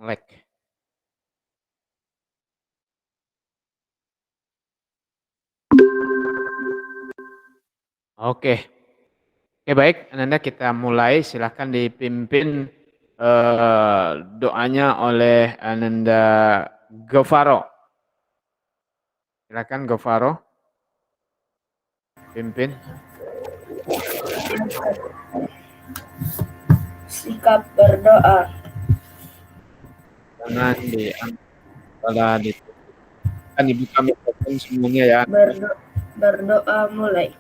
Lag. Oke. Oke, baik, Ananda, kita mulai. Silahkan dipimpin doanya oleh Ananda Govaro. Silakan Govaro. Pimpin. Sikap berdoa. Jangan diangkat, kan dibuka mikrofon semuanya ya. Berdoa mulai.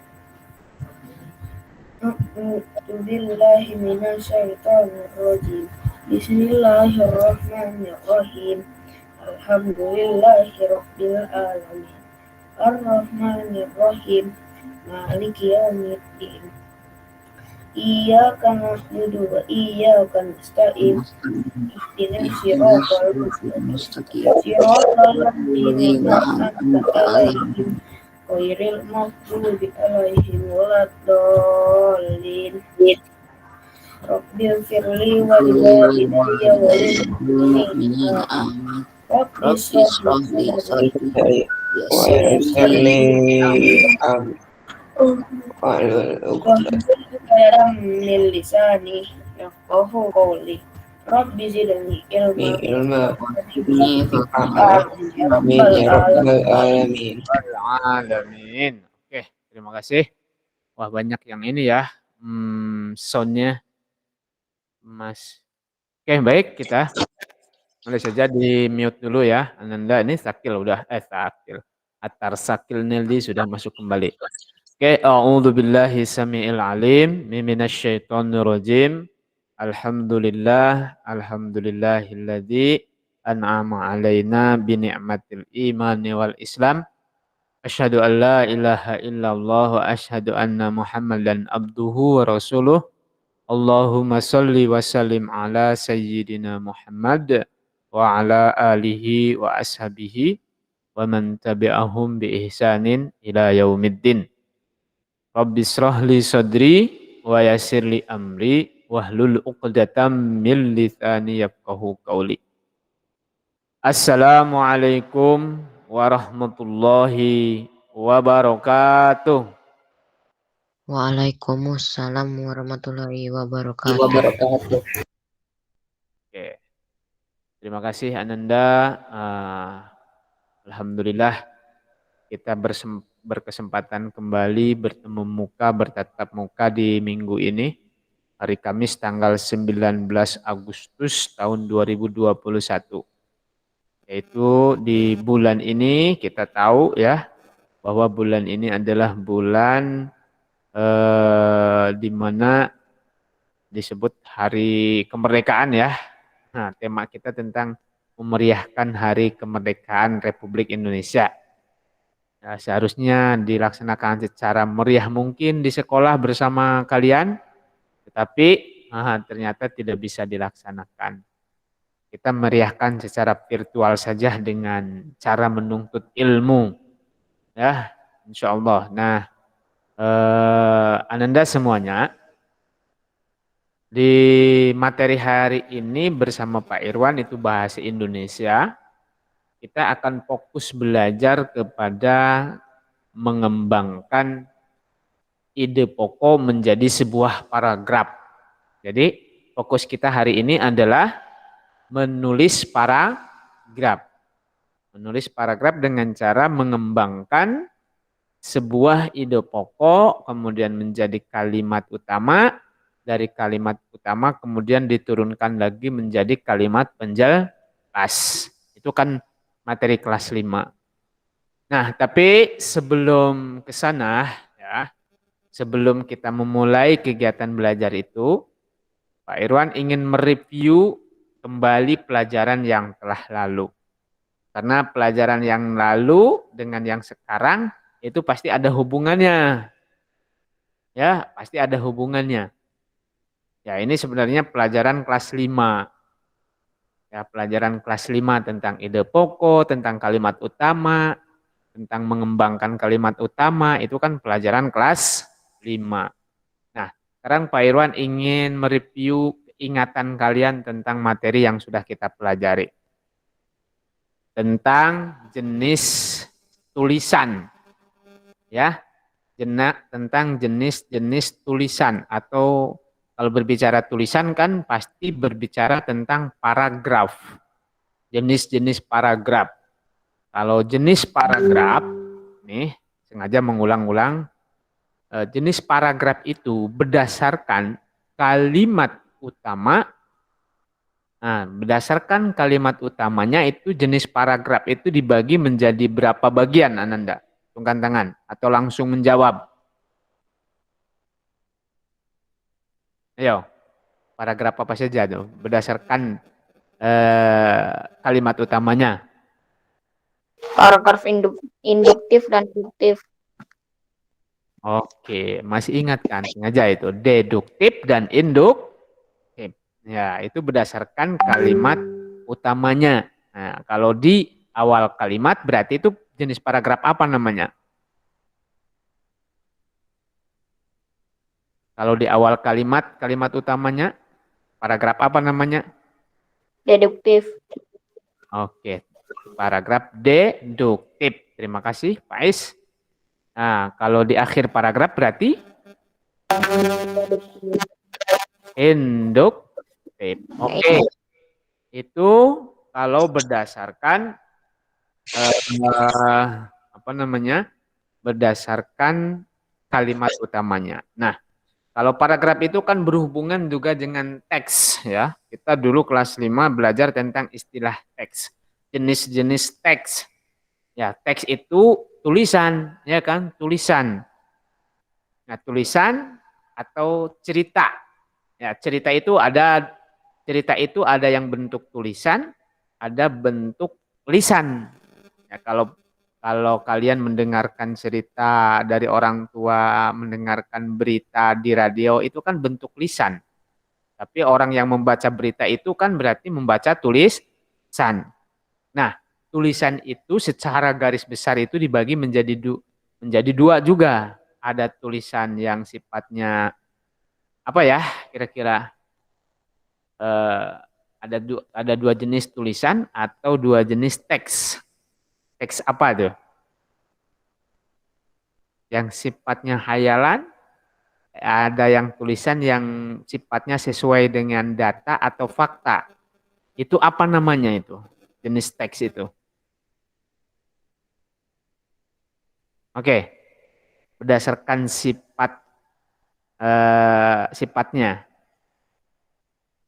A'udzubillahi minasyaitonirrajim. Bismillahirrahmanirrahim. Alhamdulillahirabbil alamin. Arrahmanirrahim. Maliki yaumiddin. Iyyaka na'budu wa iyyaka nasta'in. Ihdinas siratal mustaqim. Siratal ladzina an'amta 'alaihim ghairil maghdubi 'alaihim waladdallin. Rabbighfirli wa liwalidayya wa lil mu'minina amin. Rabbi shrah li sadri wa yassir li amri. Wahlul min lisani yafqahu qawli. Rabbi zidni ilma Amin ya rabbal alamin. Alamin. Oke, terima kasih. Wah, banyak yang ini ya. Soundnya Mas. Oke, baik, kita mulai saja di mute dulu ya. Ananda ini Sakil udah Sakil. Atar Sakil Nildi sudah masuk kembali. Oke, a'udzubillahi samiil alim minasyaitonir rajim. Alhamdulillahilladzi an'ama alaina bi ni'matil imani wal islam. Asyhadu an la ilaha illallah wa asyhadu anna Muhammadan abduhu wa rasuluh. Allahumma shalli wa sallim ala sayyidina Muhammad wa ala alihi wa ashabihi wa man tabi'ahum bi ihsanin ila yaumiddin. Rabbi shrah li sadri wa yassir li amri wahlul 'uqdatam min lisani yafqahu qawli. Assalamualaikum warahmatullahi wabarakatuh. Waalaikumsalam warahmatullahi wabarakatuh. Oke. Terima kasih Ananda. Alhamdulillah kita berkesempatan kembali bertemu muka, bertatap muka di minggu ini. Hari Kamis tanggal 19 Agustus tahun 2021. Yaitu di bulan ini kita tahu ya bahwa bulan ini adalah bulan di mana disebut hari kemerdekaan ya. Nah, tema kita tentang memeriahkan hari kemerdekaan Republik Indonesia. Ya, seharusnya dilaksanakan secara meriah mungkin di sekolah bersama kalian, tetapi ternyata tidak bisa dilaksanakan. Kita meriahkan secara virtual saja dengan cara menuntut ilmu. Ya, insya Allah. Nah, Ananda semuanya, di materi hari ini bersama Pak Irwan itu bahasa Indonesia, kita akan fokus belajar kepada mengembangkan ide pokok menjadi sebuah paragraf. Jadi fokus kita hari ini adalah menulis paragraf. Menulis paragraf dengan cara mengembangkan sebuah ide pokok, kemudian menjadi kalimat utama, dari kalimat utama kemudian diturunkan lagi menjadi kalimat penjelas. Itu kan materi kelas 5. Nah, tapi sebelum ke sana ya, sebelum kita memulai kegiatan belajar itu, Pak Irwan ingin mereview kembali pelajaran yang telah lalu. Karena pelajaran yang lalu dengan yang sekarang itu pasti ada hubungannya. Ya, pasti ada hubungannya. Ya, ini sebenarnya pelajaran kelas 5. Ya, pelajaran kelas 5 tentang ide pokok, tentang kalimat utama, tentang mengembangkan kalimat utama, itu kan pelajaran kelas 5. Nah, sekarang Pak Irwan ingin mereview ingatan kalian tentang materi yang sudah kita pelajari. Tentang jenis tulisan. Ya. Tentang jenis-jenis tulisan, atau kalau berbicara tulisan kan pasti berbicara tentang paragraf. Jenis-jenis paragraf. Kalau jenis paragraf, nih sengaja mengulang-ulang, jenis paragraf itu berdasarkan kalimat utama. Nah, berdasarkan kalimat utamanya itu jenis paragraf itu dibagi menjadi berapa bagian, Ananda? Tungkan tangan atau langsung menjawab. Ayo, paragraf apa saja tuh berdasarkan kalimat utamanya? Paragraf induktif dan deduktif. Oke, masih ingat kan? Sengaja itu deduktif dan induktif. Ya, itu berdasarkan kalimat utamanya. Nah, kalau di awal kalimat berarti itu jenis paragraf apa namanya? Kalau di awal kalimat utamanya, paragraf apa namanya? Deduktif. Oke, paragraf deduktif. Terima kasih, Pak Is. Nah, kalau di akhir paragraf berarti induktif. Oke, itu kalau berdasarkan apa namanya? Berdasarkan kalimat utamanya. Nah, kalau paragraf itu kan berhubungan juga dengan teks ya. Kita dulu kelas 5 belajar tentang istilah teks. Jenis-jenis teks. Ya, teks itu tulisan, ya kan? Tulisan. Nah, tulisan atau cerita. Ya, cerita itu ada yang bentuk tulisan, ada bentuk lisan. Ya, kalau kalian mendengarkan cerita dari orang tua, mendengarkan berita di radio, itu kan bentuk lisan. Tapi orang yang membaca berita itu kan berarti membaca tulisan. Nah, tulisan itu secara garis besar itu dibagi menjadi dua juga. Ada tulisan yang sifatnya apa ya? Kira-kira ada dua jenis tulisan atau dua jenis teks. Teks apa tuh? Yang sifatnya hayalan, ada yang tulisan yang sifatnya sesuai dengan data atau fakta. Itu apa namanya itu? Jenis teks itu. Oke. Berdasarkan sifatnya.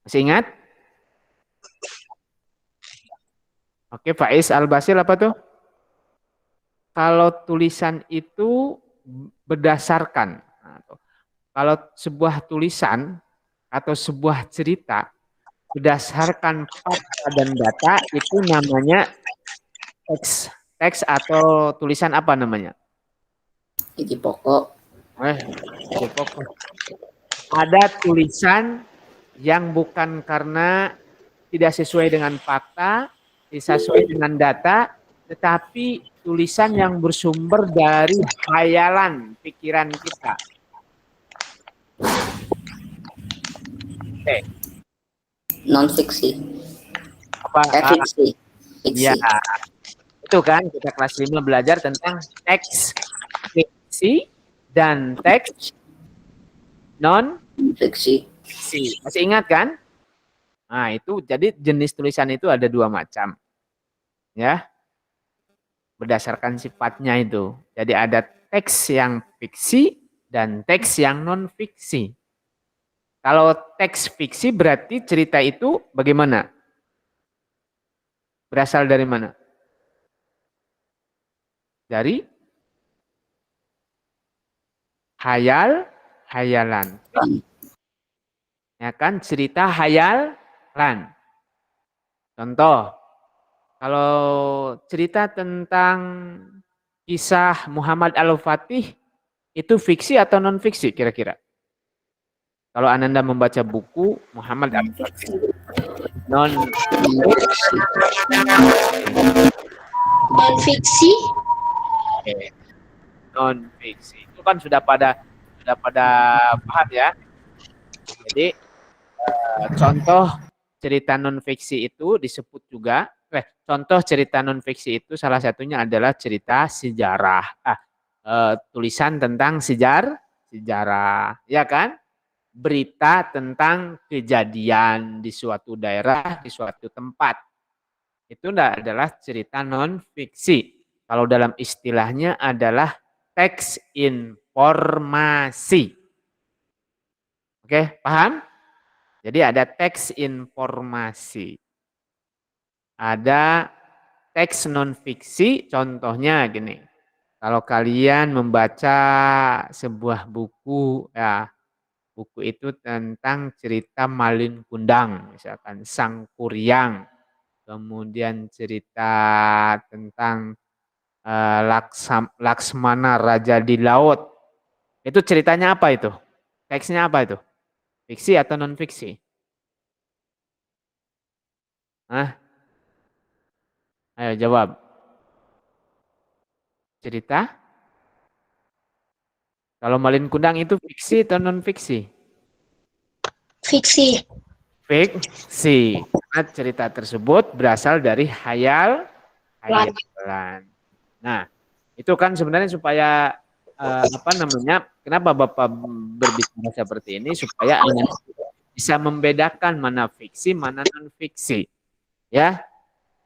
Masih ingat? Oke, Faiz Al-Basil apa tuh? Kalau tulisan itu berdasarkan. Kalau sebuah tulisan atau sebuah cerita berdasarkan fakta dan data itu namanya teks. Teks atau tulisan apa namanya? Isi pokok. Isi pokok. Ada tulisan yang bukan karena tidak sesuai dengan fakta, tidak sesuai dengan data, tetapi tulisan yang bersumber dari khayalan pikiran kita. Oke. Non fiksi. Apa? Fiksi. Ya, itu kan kita kelas 5 belajar tentang teks fiksi dan teks non fiksi. Masih ingat kan? Nah, itu jadi jenis tulisan itu ada dua macam. Ya. Berdasarkan sifatnya itu. Jadi ada teks yang fiksi dan teks yang non fiksi. Kalau teks fiksi berarti cerita itu bagaimana? Berasal dari mana? Dari hayalan. Ya kan, cerita hayalan. Contoh, kalau cerita tentang kisah Muhammad Al-Fatih itu fiksi atau non fiksi kira-kira? Kalau Ananda membaca buku Muhammad Al-Fatih, non fiksi. Non fiksi. Itu kan sudah pada paham ya. Jadi Contoh cerita non-fiksi itu disebut juga, contoh cerita non-fiksi itu salah satunya adalah cerita sejarah, tulisan tentang sejarah, ya kan? Berita tentang kejadian di suatu daerah, di suatu tempat. Itu adalah cerita non-fiksi. Kalau dalam istilahnya adalah teks informasi. Oke, paham? Jadi ada teks informasi. Ada teks non-fiksi, contohnya gini. Kalau kalian membaca sebuah buku, ya buku itu tentang cerita Malin Kundang, misalkan Sang Kuryang. Kemudian cerita tentang Laksmana Raja di Laut. Itu ceritanya apa itu? Teksnya apa itu? Fiksi atau non-fiksi? Hah? Ayo jawab. Cerita? Kalau Malin Kundang itu fiksi atau non-fiksi? Fiksi. Fiksi. Karena cerita tersebut berasal dari hayalan. Nah, itu kan sebenarnya supaya kenapa Bapak berbicara seperti ini supaya Anda bisa membedakan mana fiksi, mana non-fiksi. Ya.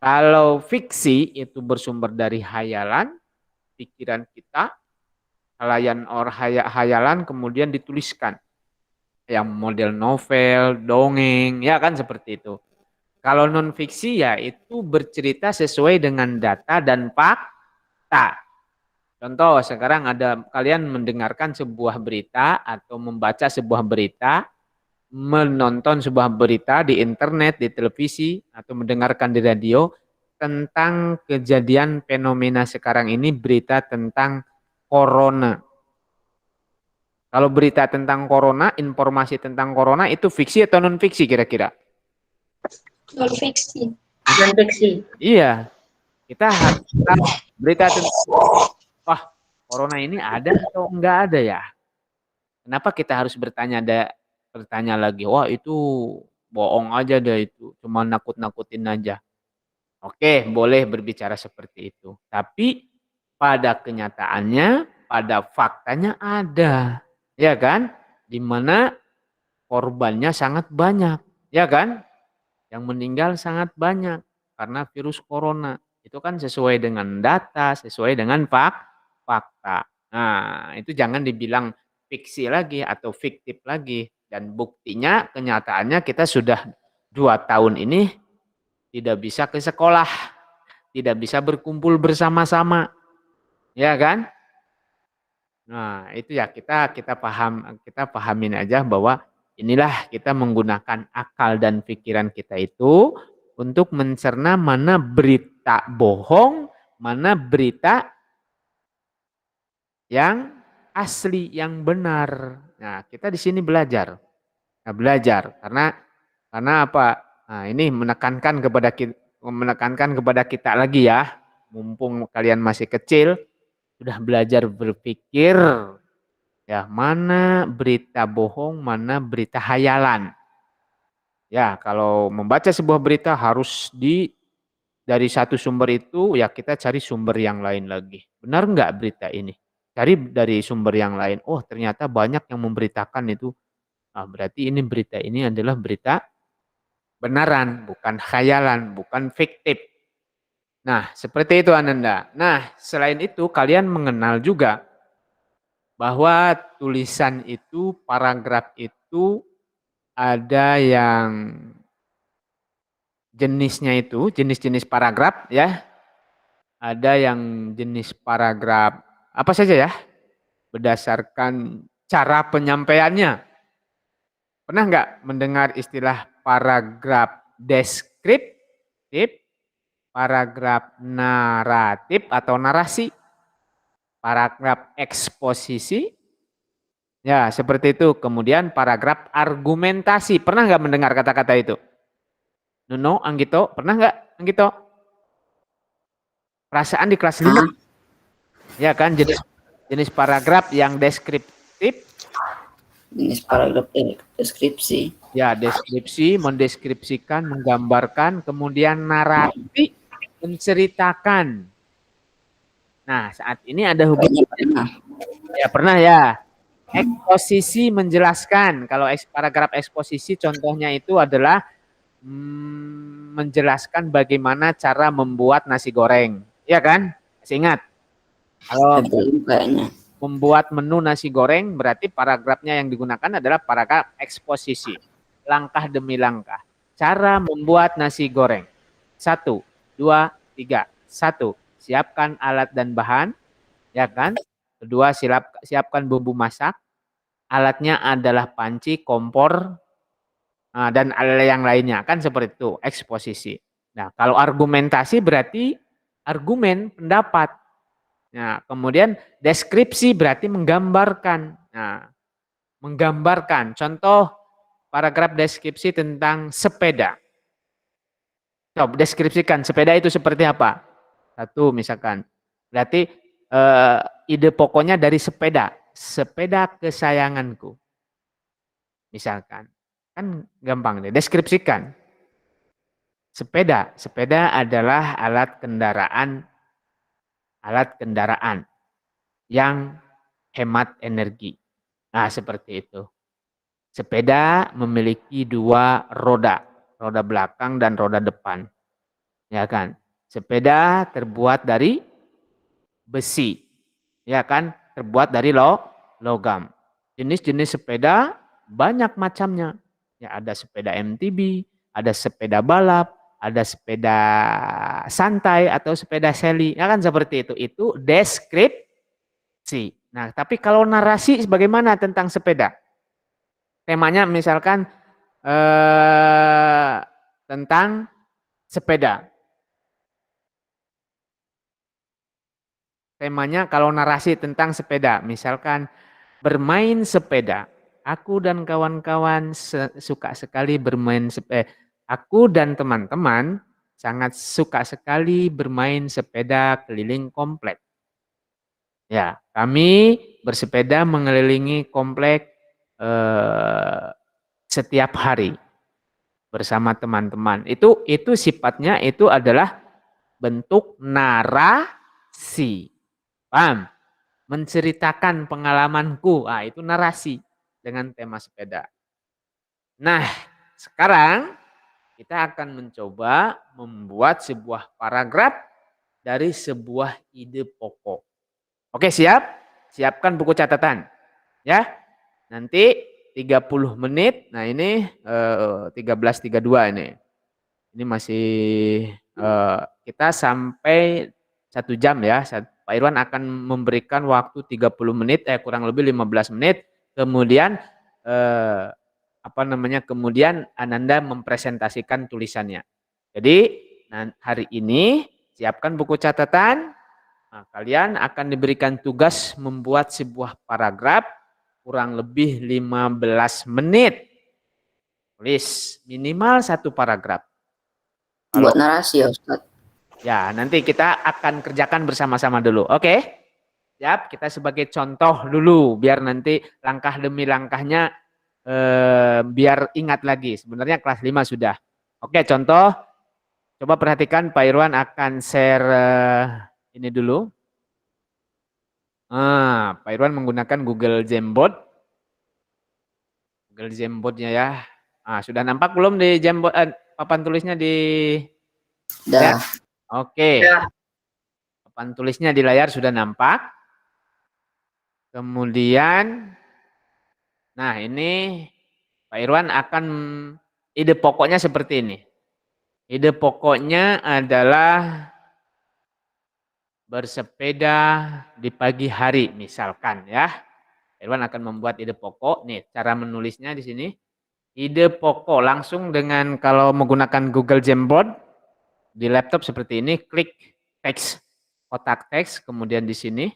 Kalau fiksi itu bersumber dari hayalan, pikiran kita, hayalan kemudian dituliskan. Yang model novel, dongeng, ya kan seperti itu. Kalau non-fiksi ya itu bercerita sesuai dengan data dan fakta. Contoh, sekarang kalian mendengarkan sebuah berita atau membaca sebuah berita, menonton sebuah berita di internet, di televisi, atau mendengarkan di radio tentang kejadian fenomena sekarang ini, berita tentang corona. Kalau berita tentang corona, informasi tentang corona itu fiksi atau non-fiksi kira-kira? Non-fiksi. Non-fiksi. Iya. Kita harus berita tentang wah, corona ini ada atau enggak ada ya? Kenapa kita harus bertanya lagi? Wah, itu bohong aja deh itu, cuma nakut-nakutin aja. Oke, boleh berbicara seperti itu. Tapi pada kenyataannya, pada faktanya ada. Ya kan? Di mana korbannya sangat banyak. Ya kan? Yang meninggal sangat banyak karena virus corona. Itu kan sesuai dengan data, sesuai dengan fakta. Nah, itu jangan dibilang fiksi lagi atau fiktif lagi. Dan buktinya, kenyataannya kita sudah 2 tahun ini tidak bisa ke sekolah, tidak bisa berkumpul bersama-sama, ya kan? Nah, itu ya kita pahamin aja bahwa inilah kita menggunakan akal dan pikiran kita itu untuk mencerna mana berita bohong, mana berita yang asli, yang benar. Nah, kita di sini belajar. Nah, belajar karena apa? Nah, ini menekankan kepada kita lagi ya. Mumpung kalian masih kecil, sudah belajar berpikir ya, mana berita bohong, mana berita hayalan. Ya, kalau membaca sebuah berita harus dari satu sumber itu ya kita cari sumber yang lain lagi. Benar enggak berita ini? Cari dari sumber yang lain. Oh, ternyata banyak yang memberitakan itu. Nah, berarti berita ini adalah berita benaran, bukan khayalan, bukan fiktif. Nah, seperti itu Ananda. Nah, selain itu kalian mengenal juga bahwa tulisan itu, paragraf itu ada yang jenisnya itu, jenis-jenis paragraf ya. Ada yang jenis paragraf apa saja ya? Berdasarkan cara penyampaiannya. Pernah nggak mendengar istilah paragraf deskriptif, paragraf naratif atau narasi, paragraf eksposisi? Ya, seperti itu. Kemudian paragraf argumentasi. Pernah nggak mendengar kata-kata itu? Nuno, Anggito, pernah nggak Anggito? Perasaan di kelas 5? Ya kan, jenis paragraf yang deskriptif. Jenis paragraf deskripsi. Ya, deskripsi, mendeskripsikan, menggambarkan, kemudian narasi, menceritakan. Nah, saat ini ada Kayaknya hubungan. pernah. Ya, pernah ya. Eksposisi menjelaskan. Kalau paragraf eksposisi contohnya itu adalah menjelaskan bagaimana cara membuat nasi goreng. Ya kan? Masih ingat? Kalau Belum kayaknya. membuat menu nasi goreng berarti paragrafnya yang digunakan adalah paragraf eksposisi. Langkah demi langkah. Cara membuat nasi goreng. 1, 2, 3. 1. Siapkan alat dan bahan. Ya kan? Kedua, siapkan bumbu masak. Alatnya adalah panci, kompor, dan yang lainnya. Kan seperti itu, eksposisi. Nah, kalau argumentasi berarti argumen, pendapat. Nah, kemudian deskripsi berarti menggambarkan. Nah, menggambarkan. Contoh paragraf deskripsi tentang sepeda. Coba deskripsikan sepeda itu seperti apa? Satu misalkan. Berarti ide pokoknya dari sepeda. Sepeda kesayanganku. Misalkan. Kan gampang deh. Deskripsikan. Sepeda adalah alat kendaraan yang hemat energi. Nah, seperti itu. Sepeda memiliki 2 roda, roda belakang dan roda depan. Ya kan? Sepeda terbuat dari besi. Ya kan? Terbuat dari logam. Jenis-jenis sepeda banyak macamnya. Ya, ada sepeda MTB, ada sepeda balap, ada sepeda santai atau sepeda seli. Ya kan seperti itu. Itu deskripsi. Nah, tapi kalau narasi bagaimana tentang sepeda? Temanya misalkan tentang sepeda. Temanya kalau narasi tentang sepeda, misalkan bermain sepeda. Aku dan kawan-kawan suka sekali bermain sepeda. Aku dan teman-teman sangat suka sekali bermain sepeda keliling komplek. Ya, kami bersepeda mengelilingi komplek setiap hari bersama teman-teman. Itu sifatnya itu adalah bentuk narasi. Paham? Menceritakan pengalamanku. Ah, itu narasi dengan tema sepeda. Nah, sekarang kita akan mencoba membuat sebuah paragraf dari sebuah ide pokok. Oke, siap? Siapkan buku catatan. Ya. Nanti 30 menit. Nah, ini 13.32 ini. Ini masih kita sampai 1 jam ya. Pak Irwan akan memberikan waktu 30 menit, kurang lebih 15 menit. Kemudian kemudian Ananda mempresentasikan tulisannya. Jadi hari ini siapkan buku catatan. Nah, kalian akan diberikan tugas membuat sebuah paragraf kurang lebih 15 menit. Tulis minimal 1 paragraf. Buat narasi ya Ustaz. Ya, nanti kita akan kerjakan bersama-sama dulu. Oke? Siap, kita sebagai contoh dulu biar nanti langkah demi langkahnya biar ingat lagi. Sebenarnya kelas 5 sudah. Oke, contoh. Coba perhatikan Pak Irwan akan share ini dulu. Pak Irwan menggunakan Google Jamboard. Google Jamboard-nya ya. Sudah nampak belum di Jamboard papan tulisnya di Dah. Oke. Papan tulisnya di layar sudah nampak. Kemudian, nah ini Pak Irwan akan ide pokoknya seperti ini. Ide pokoknya adalah bersepeda di pagi hari misalkan ya. Pak Irwan akan membuat ide pokok. Nih cara menulisnya di sini. Ide pokok langsung dengan kalau menggunakan Google Jamboard di laptop seperti ini, klik teks, kotak teks, kemudian di sini.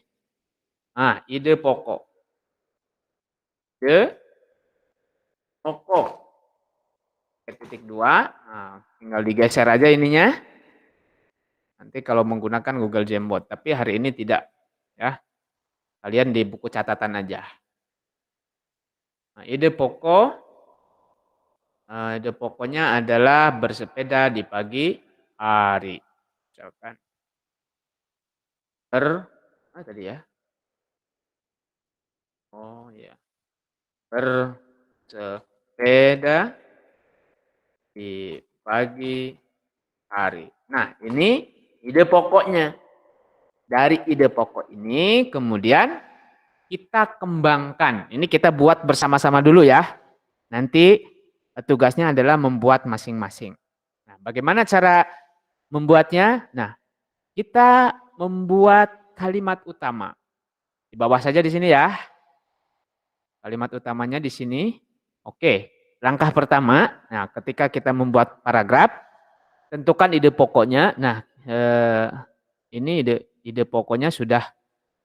Ide pokok. Ide pokok. Titik 2. Tinggal digeser aja ininya. Nanti kalau menggunakan Google Jamboard, tapi hari ini tidak ya. Kalian di buku catatan aja. Ide pokok ide pokoknya adalah bersepeda di pagi hari. Misalkan tadi ya. Oh ya. Bersepeda di pagi hari. Nah, ini ide pokoknya. Dari ide pokok ini kemudian kita kembangkan. Ini kita buat bersama-sama dulu ya. Nanti tugasnya adalah membuat masing-masing. Nah, bagaimana cara membuatnya? Nah, kita membuat kalimat utama. Di bawah saja di sini ya. Kalimat utamanya di sini. Oke, langkah pertama, nah ketika kita membuat paragraf, tentukan ide pokoknya. Nah, ini ide pokoknya sudah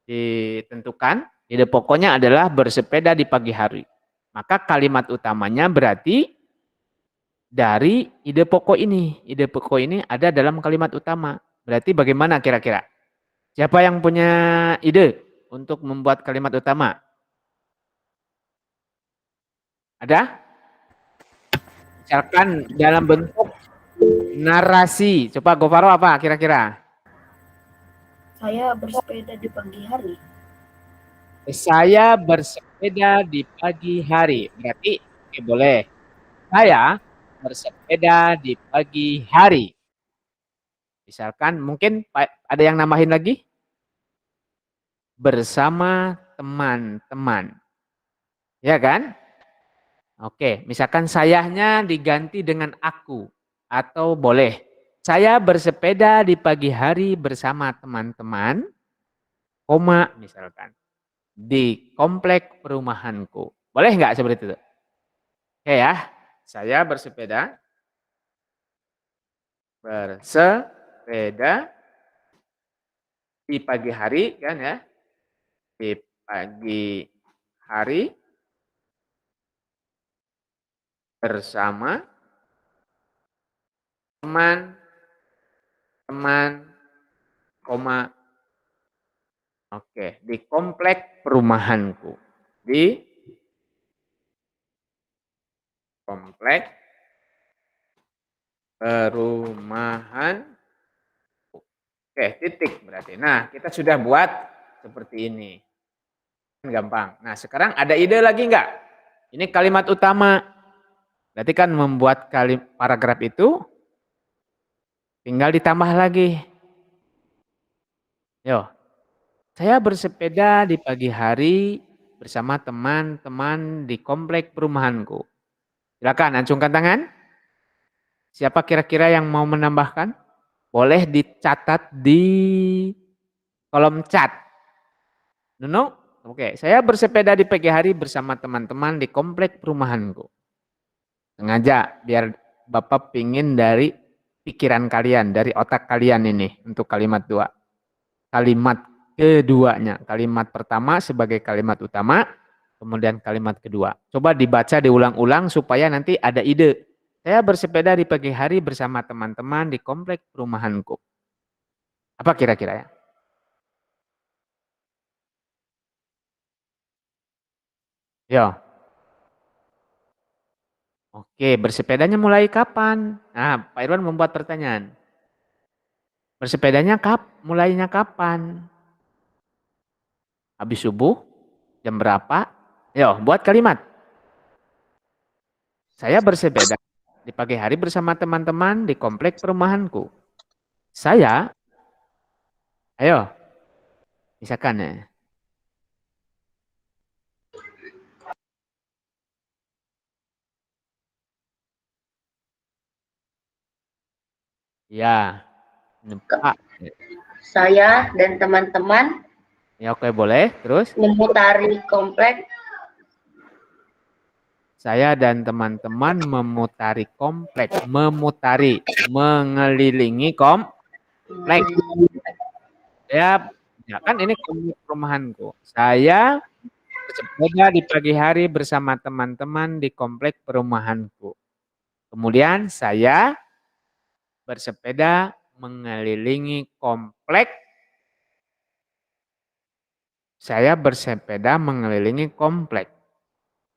ditentukan. Ide pokoknya adalah bersepeda di pagi hari. Maka kalimat utamanya berarti dari ide pokok ini. Ide pokok ini ada dalam kalimat utama. Berarti bagaimana kira-kira? Siapa yang punya ide untuk membuat kalimat utama? Ada? Misalkan dalam bentuk narasi. Coba Gofaro apa kira-kira? Saya bersepeda di pagi hari. Saya bersepeda di pagi hari. Berarti boleh. Saya bersepeda di pagi hari. Misalkan mungkin ada yang nambahin lagi? Bersama teman-teman. Ya kan? Oke, misalkan sayanya diganti dengan aku. Atau boleh. Saya bersepeda di pagi hari bersama teman-teman, koma misalkan. Di komplek perumahanku. Boleh nggak seperti itu? Oke ya, saya bersepeda di pagi hari kan ya. Di pagi hari bersama teman-teman, koma, oke, di komplek perumahanku. Di komplek perumahan. Oke, titik berarti. Nah, kita sudah buat seperti ini. Gampang. Nah, sekarang ada ide lagi enggak? Ini kalimat utama. Berarti kan membuat paragraf itu tinggal ditambah lagi. Yo, saya bersepeda di pagi hari bersama teman-teman di komplek perumahanku. Silakan acungkan tangan. Siapa kira-kira yang mau menambahkan? Boleh dicatat di kolom chat. Nuno? Oke, saya bersepeda di pagi hari bersama teman-teman di komplek perumahanku. Sengaja biar Bapak pingin dari pikiran kalian, dari otak kalian ini untuk kalimat 2. Kalimat keduanya, kalimat pertama sebagai kalimat utama, kemudian kalimat kedua. Coba dibaca diulang-ulang supaya nanti ada ide. Saya bersepeda di pagi hari bersama teman-teman di komplek perumahanku. Apa kira-kira ya? Yo. Oke, bersepedanya mulai kapan? Nah, Pak Irwan membuat pertanyaan. Bersepedanya mulainya kapan? Habis subuh? Jam berapa? Yo, buat kalimat. Saya bersepeda di pagi hari bersama teman-teman di komplek perumahanku. Saya, ayo, misalkan ya. Ya, Pak. Saya dan teman-teman Ya oke boleh. Terus? memutari komplek. Saya dan teman-teman memutari komplek, mengelilingi komplek. Ya kan ini komplek perumahanku. Saya bersepeda di pagi hari bersama teman-teman di komplek perumahanku. Kemudian saya bersepeda mengelilingi komplek. Saya bersepeda mengelilingi komplek.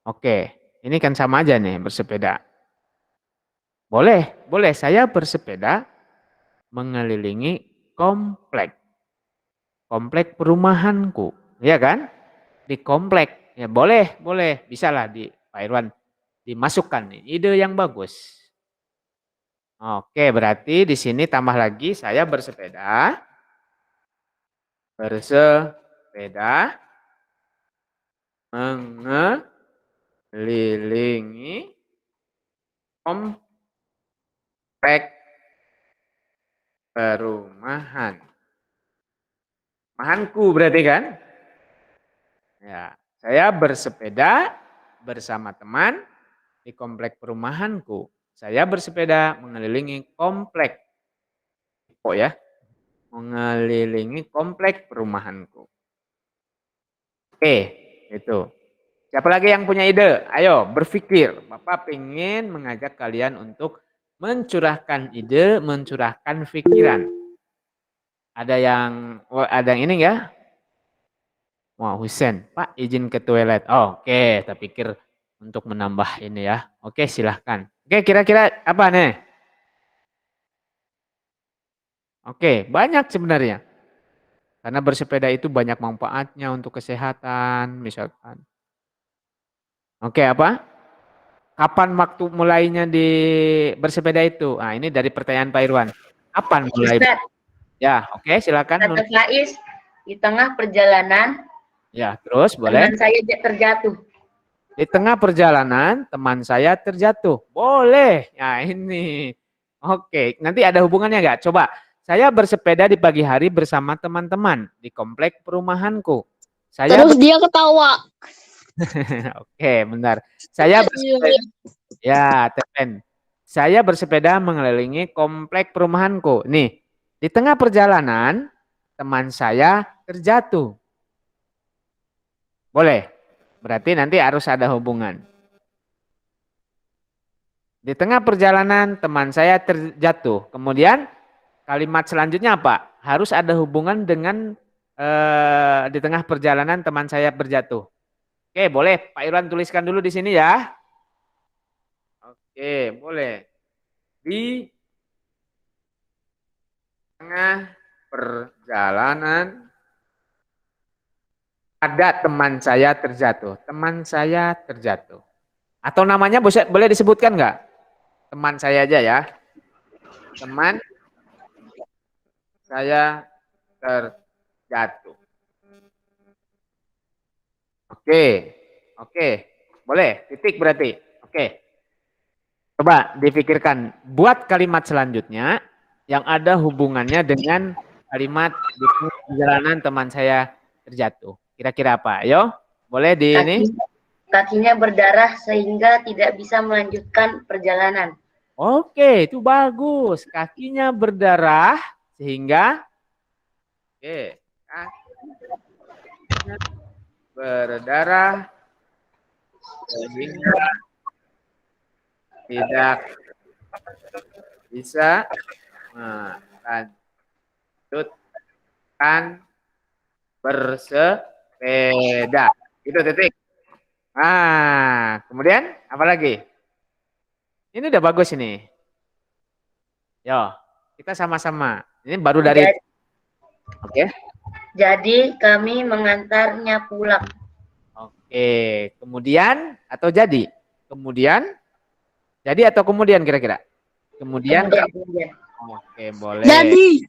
Oke, ini kan sama aja nih bersepeda. Boleh. Saya bersepeda mengelilingi komplek perumahanku. Ya kan? Di komplek. Ya boleh. Bisa lah Pak Irwan dimasukkan nih. Ide yang bagus. Oke, berarti di sini tambah lagi saya bersepeda mengelilingi komplek perumahan. Mahanku berarti kan? Ya, saya bersepeda bersama teman di komplek perumahanku. Saya bersepeda mengelilingi komplek. Oh ya, mengelilingi komplek perumahanku. Oke, itu. Siapa lagi yang punya ide? Ayo berpikir. Bapak ingin mengajak kalian untuk mencurahkan ide, mencurahkan pikiran. Ada yang ini ya? Wah, Husen, Pak izin ke toilet. Oh, oke, saya pikir untuk menambah ini ya. Oke, silahkan. Oke, kira-kira apa nih? Oke, banyak sebenarnya. Karena bersepeda itu banyak manfaatnya untuk kesehatan, misalkan. Oke, apa? Kapan waktu mulainya di bersepeda itu? Nah, ini dari pertanyaan Pak Irwan. Kapan mulai? Ustaz, Ya, oke, silakan. kata Faiz, di tengah perjalanan, Ya, terus boleh. teman saya terjatuh. Di tengah perjalanan, teman saya terjatuh. Boleh. Ya, ini. Oke, nanti ada hubungannya nggak? Coba. Saya bersepeda di pagi hari bersama teman-teman di komplek perumahanku. Terus dia ketawa. Oke, bentar. Saya bersepeda. Ya, Tepen. Saya bersepeda mengelilingi komplek perumahanku. Nih, di tengah perjalanan, teman saya terjatuh. Boleh. Berarti nanti harus ada hubungan. Di tengah perjalanan, teman saya terjatuh. Kemudian, kalimat selanjutnya apa? Harus ada hubungan dengan di tengah perjalanan teman saya berjatuh. Oke, boleh Pak Irwan tuliskan dulu di sini ya. Oke, boleh. Di tengah perjalanan ada teman saya terjatuh. Teman saya terjatuh. Atau namanya boleh disebutkan nggak? Teman saya aja ya. Teman saya terjatuh. Oke. Boleh, titik berarti. Oke. Coba dipikirkan. Buat kalimat selanjutnya yang ada hubungannya dengan kalimat di perjalanan teman saya terjatuh. Kira-kira apa? Ayo, boleh di ini. Kakinya berdarah sehingga tidak bisa melanjutkan perjalanan. Oke, itu bagus. Kakinya berdarah sehingga kakinya berdarah sehingga tidak bisa melanjutkan bersepeda. Itu titik. Kemudian apa lagi? Ini udah bagus ini. Yo, kita sama-sama. Ini baru dari. Oke. Jadi kami mengantarnya pulang. Oke. Kemudian atau jadi? Kemudian? Jadi atau kemudian kira-kira? Kemudian. Oke, boleh. Jadi.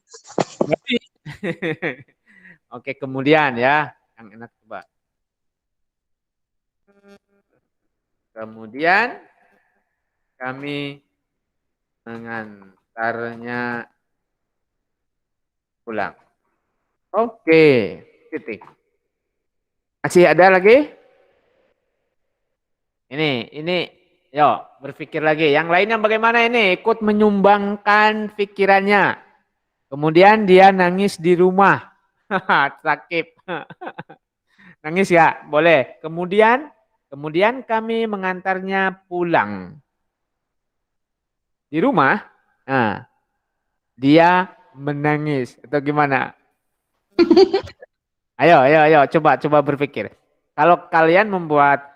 Oke, kemudian ya. Yang enak coba. Kemudian kami mengantarnya pulang. Oke, titik. Masih ada lagi? Ini, yo berpikir lagi. Yang lainnya bagaimana ini? Ikut menyumbangkan pikirannya. Kemudian dia nangis di rumah. Sakit. Nangis ya? Boleh. Kemudian kami mengantarnya pulang. Di rumah, dia menangis atau gimana? Ayo, coba berpikir. Kalau kalian membuat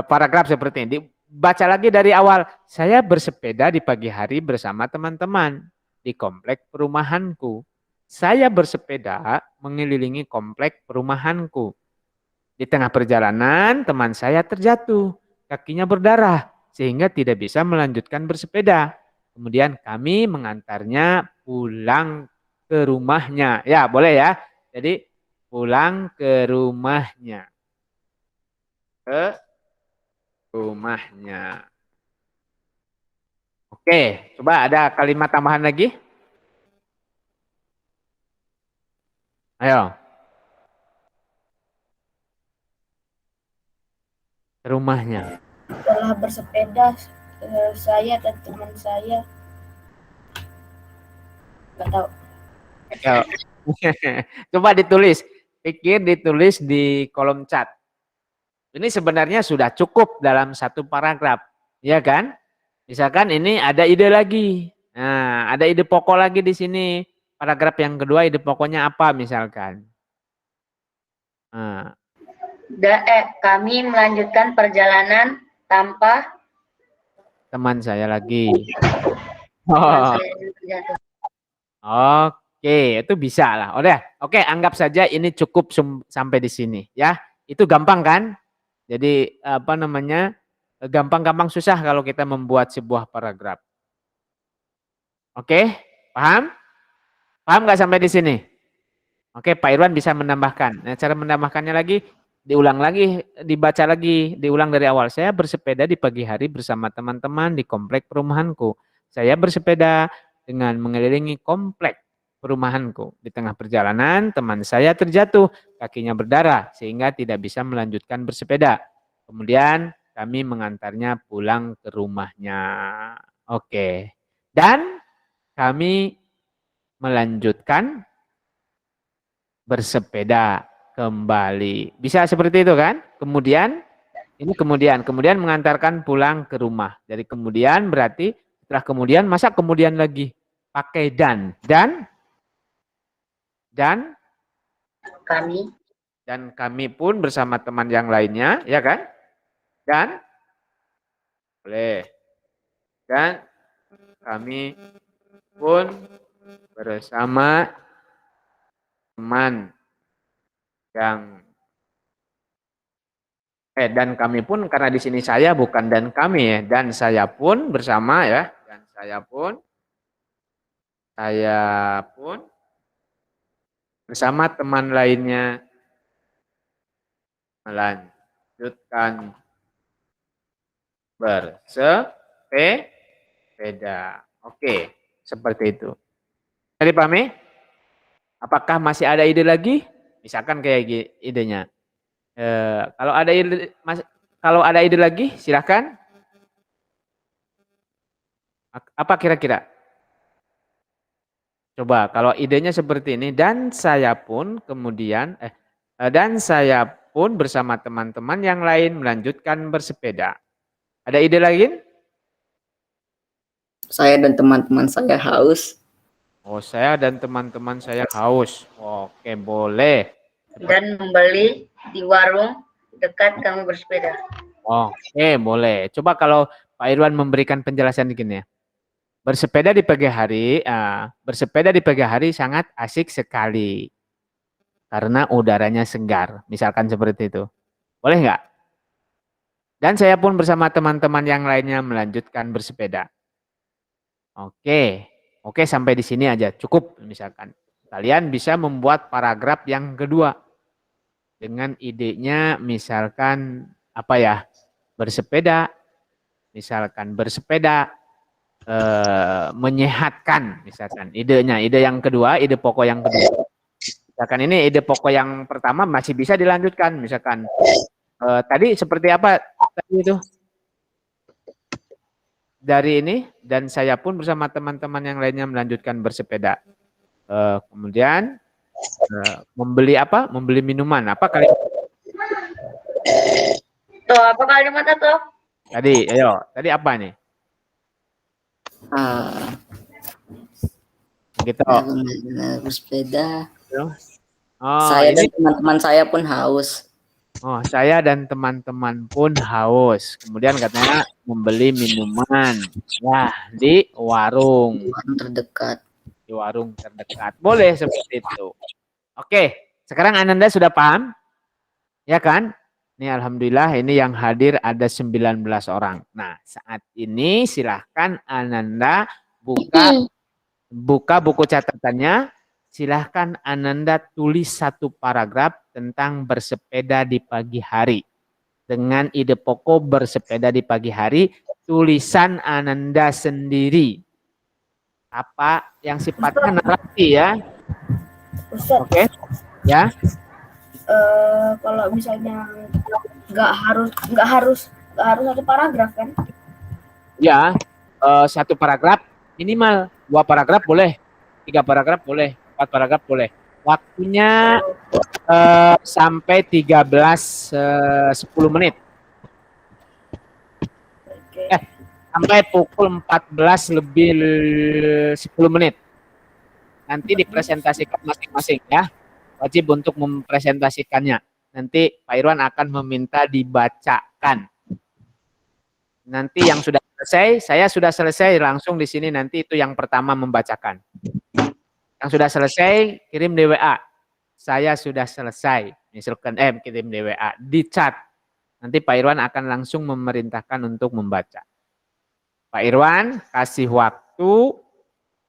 paragraf seperti ini, baca lagi dari awal. Saya bersepeda di pagi hari bersama teman-teman di komplek perumahanku. Saya bersepeda mengelilingi komplek perumahanku. Di tengah perjalanan, teman saya terjatuh. Kakinya berdarah sehingga tidak bisa melanjutkan bersepeda. Kemudian kami mengantarnya pulang ke rumahnya. Ya, boleh ya. Jadi pulang ke rumahnya. Ke rumahnya. Oke, coba ada kalimat tambahan lagi. Ayo. Ke rumahnya. Setelah bersepeda, saya dan teman saya nggak tahu. Ayo. Coba ditulis. Pikir ditulis di kolom chat. Ini sebenarnya sudah cukup dalam satu paragraf. Ya kan? Misalkan ini ada ide lagi. Nah, ada ide pokok lagi di sini. Paragraf yang kedua ide pokoknya apa misalkan? Nah, Kami melanjutkan perjalanan tanpa teman saya lagi. teman Oh, saya yang terjatuh. oke, itu bisa lah. Udah, oke, anggap saja ini cukup sampai di sini ya. Itu gampang kan? Jadi apa namanya? Gampang-gampang susah kalau kita membuat sebuah paragraf. Oke, paham? Paham nggak sampai di sini? Oke, Pak Irwan bisa menambahkan. Nah, cara menambahkannya lagi, diulang lagi, dibaca lagi, diulang dari awal. Saya bersepeda di pagi hari bersama teman-teman di komplek perumahanku. Saya bersepeda dengan mengelilingi komplek perumahanku. Di tengah perjalanan, teman saya terjatuh, kakinya berdarah, sehingga tidak bisa melanjutkan bersepeda. Kemudian kami mengantarnya pulang ke rumahnya. Oke. Dan kami melanjutkan bersepeda kembali. Bisa seperti itu kan? Kemudian ini kemudian mengantarkan pulang ke rumah. Jadi kemudian berarti setelah kemudian masa kemudian lagi pakai dan Kami kami pun bersama teman yang lainnya, ya kan? Dan boleh. Dan kami pun bersama teman yang dan kami pun karena di sini saya bukan dan kami ya, dan saya pun bersama ya, dan saya pun bersama teman lainnya melanjutkan bersepeda. Oke, seperti itu. Jadi pahami? Apakah masih ada ide lagi? Misalkan kayak idenya. Kalau ada ide lagi, silahkan. Apa kira-kira? Coba kalau idenya seperti ini dan saya pun bersama teman-teman yang lain melanjutkan bersepeda. Ada ide lagi? Saya dan teman-teman saya haus. Oh, saya dan teman-teman saya haus. Oke, boleh. dan membeli di warung dekat kami bersepeda. Oke, boleh. Coba kalau Pak Irwan memberikan penjelasan dikit ya. Bersepeda di pagi hari sangat asik sekali karena udaranya segar. Misalkan seperti itu. Boleh nggak? Dan saya pun bersama teman-teman yang lainnya melanjutkan bersepeda. Oke, sampai di sini aja cukup. Misalkan kalian bisa membuat paragraf yang kedua dengan idenya, misalkan apa ya? Bersepeda, misalkan bersepeda. Menyehatkan misalkan ide yang kedua, ide pokok yang kedua. Misalkan ini ide pokok yang pertama masih bisa dilanjutkan, misalkan tadi seperti apa tadi itu dari ini, dan saya pun bersama teman-teman yang lainnya melanjutkan bersepeda. Kemudian membeli minuman apa kalimat Apa kalimat itu? Tadi apa nih gitu? Bersepeda. Oh, Saya ini dan teman-teman saya pun haus. Oh, saya dan teman-teman pun haus. Kemudian katanya membeli minuman. Ya, di warung. Warung terdekat. Di warung terdekat. Boleh seperti itu. Oke, sekarang Ananda sudah paham? Ya kan? Ini alhamdulillah ini yang hadir ada 19 orang. Nah, saat ini silahkan Ananda buka buku catatannya. Silahkan Ananda tulis satu paragraf tentang bersepeda di pagi hari. Dengan ide pokok bersepeda di pagi hari, tulisan Ananda sendiri. Apa yang sifatnya narasi ya? Ustaz, Oke, ya. kalau misalnya nggak harus satu paragraf kan? Ya, satu paragraf minimal, 2 paragraf boleh, 3 paragraf boleh, 4 paragraf boleh. Waktunya sampai 10 menit. Oke. Sampai pukul 14 lebih 10 menit. Nanti dipresentasikan masing-masing ya. Wajib untuk mempresentasikannya. Nanti Pak Irwan akan meminta dibacakan. Nanti yang sudah selesai, saya sudah selesai langsung di sini nanti itu yang pertama membacakan. Yang sudah selesai kirim di WA. Saya sudah selesai. Misalkan kirim di WA, di chat. Nanti Pak Irwan akan langsung memerintahkan untuk membaca. Pak Irwan kasih waktu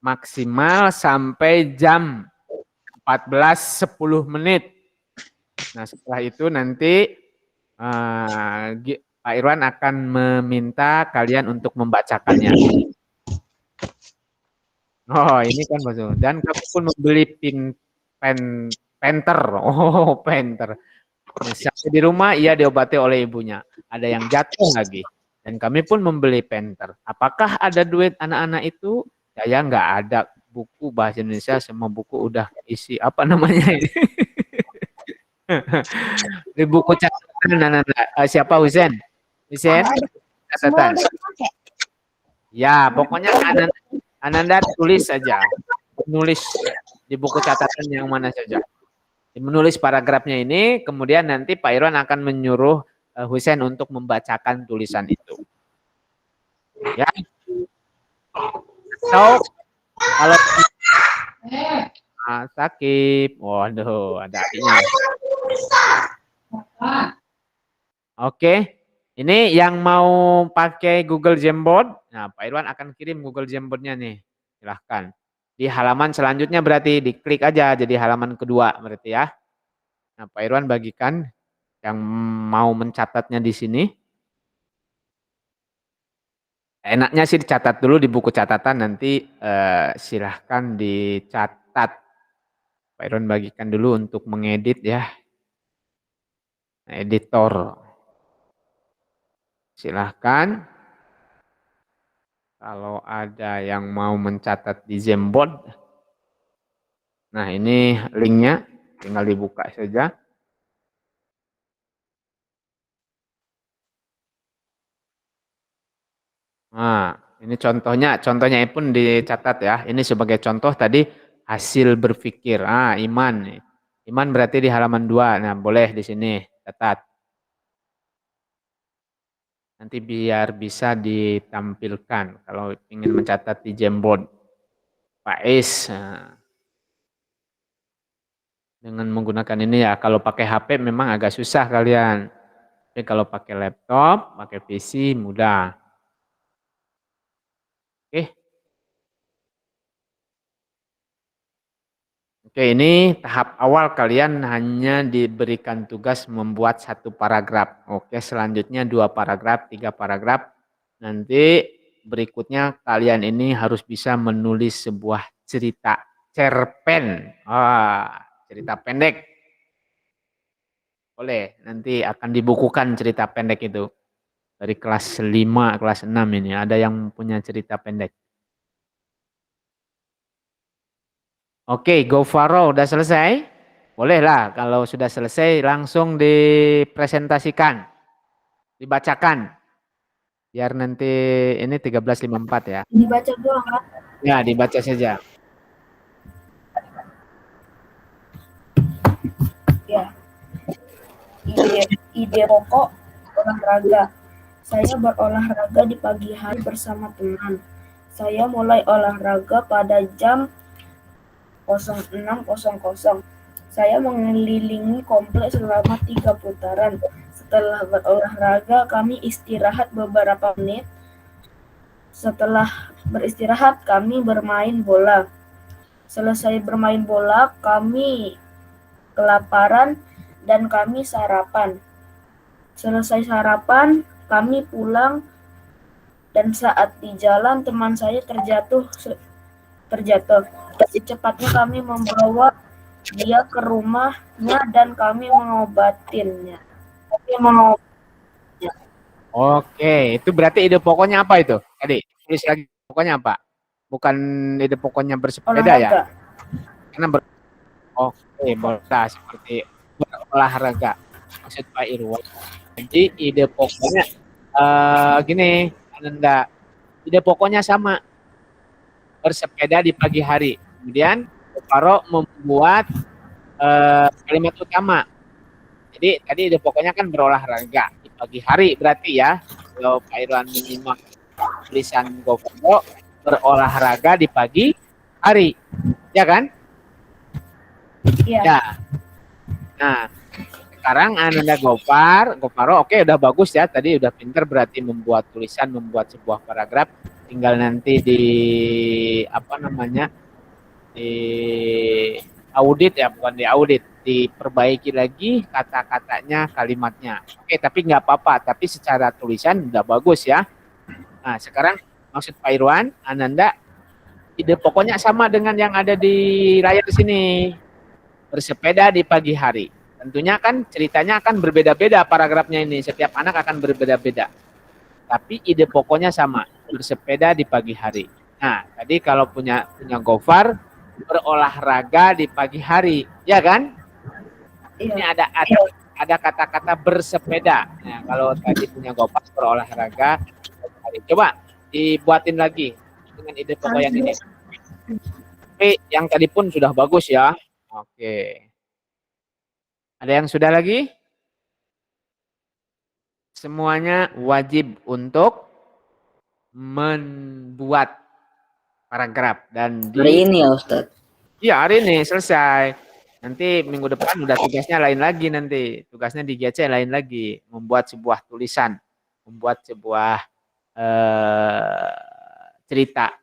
maksimal sampai jam 14.10 menit. Nah, setelah itu nanti Pak Irwan akan meminta kalian untuk membacakannya. Oh, ini kan Mas. Dan kami pun membeli penter. Oh, penter. Misalnya di rumah ia diobati oleh ibunya. Ada yang jatuh lagi. Dan kami pun membeli penter. Apakah ada duit anak-anak itu? Saya nggak ada buku bahasa Indonesia. Semua buku udah isi apa namanya ini? Di buku catatan siapa Husen? Husen? Catatan. Ya, pokoknya Ananda tulis saja. Nulis di buku catatan yang mana saja. Menulis paragrafnya ini, kemudian nanti Pak Irwan akan menyuruh Husen untuk membacakan tulisan itu. Ya. So, kalau sakit, waduh, ada apinya. Oke, ini yang mau pakai Google Jamboard, nah Pak Irwan akan kirim Google Jamboard-nya nih, silahkan. Di halaman selanjutnya berarti diklik aja jadi halaman kedua berarti ya. Nah Pak Irwan bagikan yang mau mencatatnya di sini. Enaknya sih dicatat dulu di buku catatan, nanti silahkan dicatat. Pak Irwan bagikan dulu untuk mengedit ya. Editor. Silahkan. Kalau ada yang mau mencatat di Jamboard. Nah ini linknya, tinggal dibuka saja. Nah, ini contohnya pun dicatat ya. Ini sebagai contoh tadi hasil berpikir. Iman. Iman berarti di halaman 2. Nah, boleh di sini catat. Nanti biar bisa ditampilkan kalau ingin mencatat di Jamboard. Pak Is. Dengan menggunakan ini ya, kalau pakai HP memang agak susah kalian. Tapi kalau pakai laptop, pakai PC mudah. Oke, ini tahap awal kalian hanya diberikan tugas membuat satu paragraf. Oke, selanjutnya 2 paragraf, 3 paragraf. Nanti berikutnya kalian ini harus bisa menulis sebuah cerita cerpen. Cerita pendek. Boleh, nanti akan dibukukan cerita pendek itu. Dari kelas 5, kelas 6 ini ada yang punya cerita pendek. Oke, GoFaro udah selesai? Bolehlah kalau sudah selesai langsung dipresentasikan, dibacakan. Biar nanti ini 13.54 ya. Dibaca doang kan? Ya, dibaca saja. Ya. Iya. ide pokok olahraga. Saya berolahraga di pagi hari bersama teman. Saya mulai olahraga pada jam 06.00. Saya mengelilingi kompleks selama 3 putaran. Setelah berolahraga, kami istirahat beberapa menit. Setelah beristirahat, kami bermain bola. Selesai bermain bola, kami kelaparan dan kami sarapan. Selesai sarapan, kami pulang dan saat di jalan teman saya terjatuh. Secepatnya kami membawa dia ke rumahnya dan kami mengobatinnya. Oke, itu berarti ide pokoknya apa itu? Tadi tulis lagi pokoknya apa? Bukan ide pokoknya bersepeda ya? Olahraga. Karena oke, bola seperti berolahraga. Maksud Pak Irwan. Jadi ide pokoknya gini, Ananda. Ide pokoknya sama, bersepeda di pagi hari. Kemudian Faro membuat kalimat utama. Jadi tadi ide pokoknya kan berolahraga di pagi hari berarti ya. Kalau Pak Irwan menyimak tulisan Gofaro, berolahraga di pagi hari, ya kan? Iya. Ya. Nah, sekarang Ananda Gofaro oke udah bagus ya. Tadi udah pinter berarti membuat tulisan, membuat sebuah paragraf. Tinggal nanti di apa namanya? Di audit ya, bukan di audit, diperbaiki lagi kata-katanya, kalimatnya. Oke, tapi nggak apa-apa. Tapi secara tulisan udah bagus ya. Nah, sekarang maksud Pak Irwan, Ananda, ide pokoknya sama dengan yang ada di layar sini. Bersepeda di pagi hari. Tentunya kan ceritanya akan berbeda-beda paragrafnya ini. Setiap anak akan berbeda-beda. Tapi ide pokoknya sama. Bersepeda di pagi hari. Nah, tadi kalau punya Gofar, berolahraga di pagi hari, ya kan? Ini ada kata-kata bersepeda. Nah, kalau tadi punya Gofar berolahraga di pagi hari. Coba dibuatin lagi dengan ide pokok yang ini. Tapi yang tadi pun sudah bagus ya. Oke. Ada yang sudah lagi? Semuanya wajib untuk membuat paragraf dan Hari ini ya Ustadz. Iya, hari ini selesai. Nanti minggu depan udah tugasnya lain lagi nanti. Tugasnya di GC lain lagi, membuat sebuah tulisan, membuat sebuah cerita.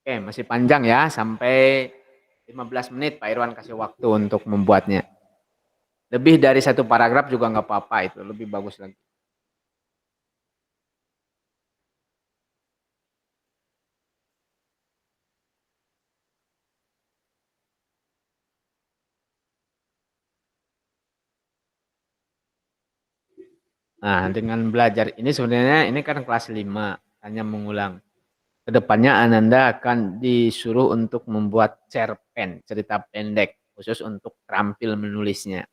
Oke, masih panjang ya, sampai 15 menit Pak Irwan kasih waktu untuk membuatnya. Lebih dari satu paragraf juga nggak apa-apa, itu lebih bagus lagi. Nah, dengan belajar ini sebenarnya ini kan kelas 5, hanya mengulang. Kedepannya Ananda akan disuruh untuk membuat cerpen, cerita pendek, khusus untuk terampil menulisnya.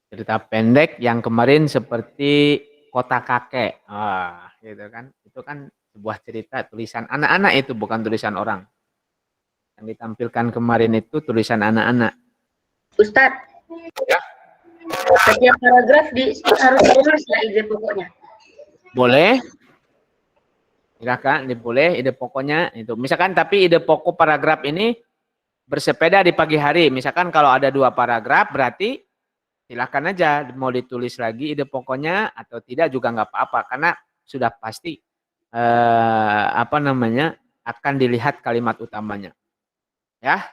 Cerita pendek yang kemarin seperti Kota Kakek. Gitu kan. Itu kan sebuah cerita tulisan anak-anak, itu bukan tulisan orang. Yang ditampilkan kemarin itu tulisan anak-anak. Ustadz, Ya. setiap paragraf harus ditulis lah ide pokoknya. Boleh. Silakan, boleh ide pokoknya itu. Misalkan tapi ide pokok paragraf ini bersepeda di pagi hari. Misalkan kalau ada 2 paragraf berarti silakan aja mau ditulis lagi ide pokoknya atau tidak juga nggak apa-apa karena sudah pasti akan dilihat kalimat utamanya. Ya.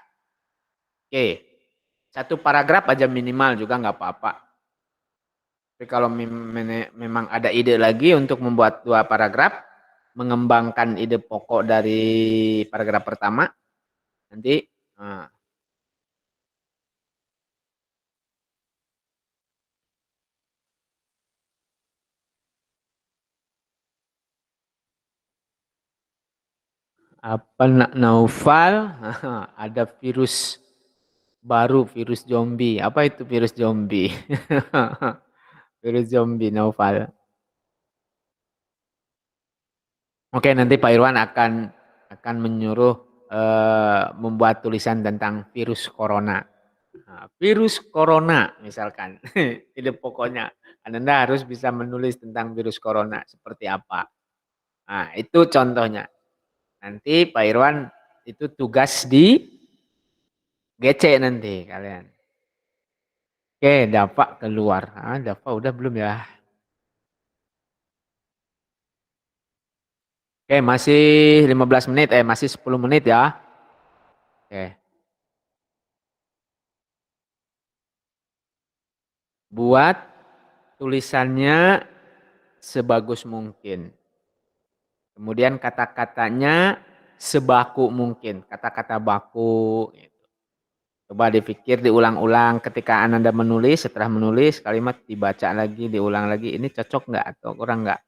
Oke. 1 paragraf aja minimal juga nggak apa-apa. Tapi kalau memang ada ide lagi untuk membuat 2 paragraf, mengembangkan ide pokok dari paragraf pertama, nanti apa Naufal, ada virus baru virus zombie. Apa itu virus zombie? Virus zombie Noval. Oke, nanti Pak Irwan akan menyuruh membuat tulisan tentang virus corona. Nah, virus corona misalkan. Ide pokoknya Anda harus bisa menulis tentang virus corona seperti apa. Nah, itu contohnya. Nanti Pak Irwan itu tugas di GC nanti kalian. Oke, Dava keluar. Dava udah belum ya? Oke, masih 15 menit, masih 10 menit ya. Oke. Buat tulisannya sebagus mungkin. Kemudian kata-katanya sebaku mungkin. Kata-kata baku. Gitu. Coba dipikir, diulang-ulang ketika Anda menulis. Setelah menulis kalimat dibaca lagi, diulang lagi. Ini cocok nggak atau kurang nggak?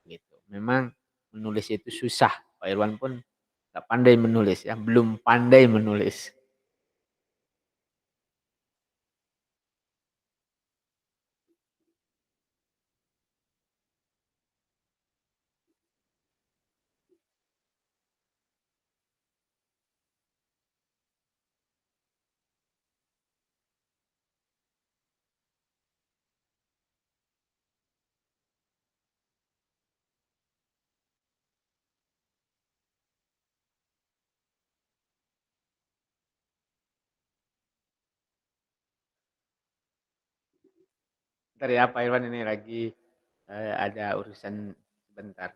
Gitu. Memang menulis itu susah. Pak Irwan pun nggak pandai menulis ya. Belum pandai menulis. Bentar ya Pak Irwan, ini lagi ada urusan sebentar.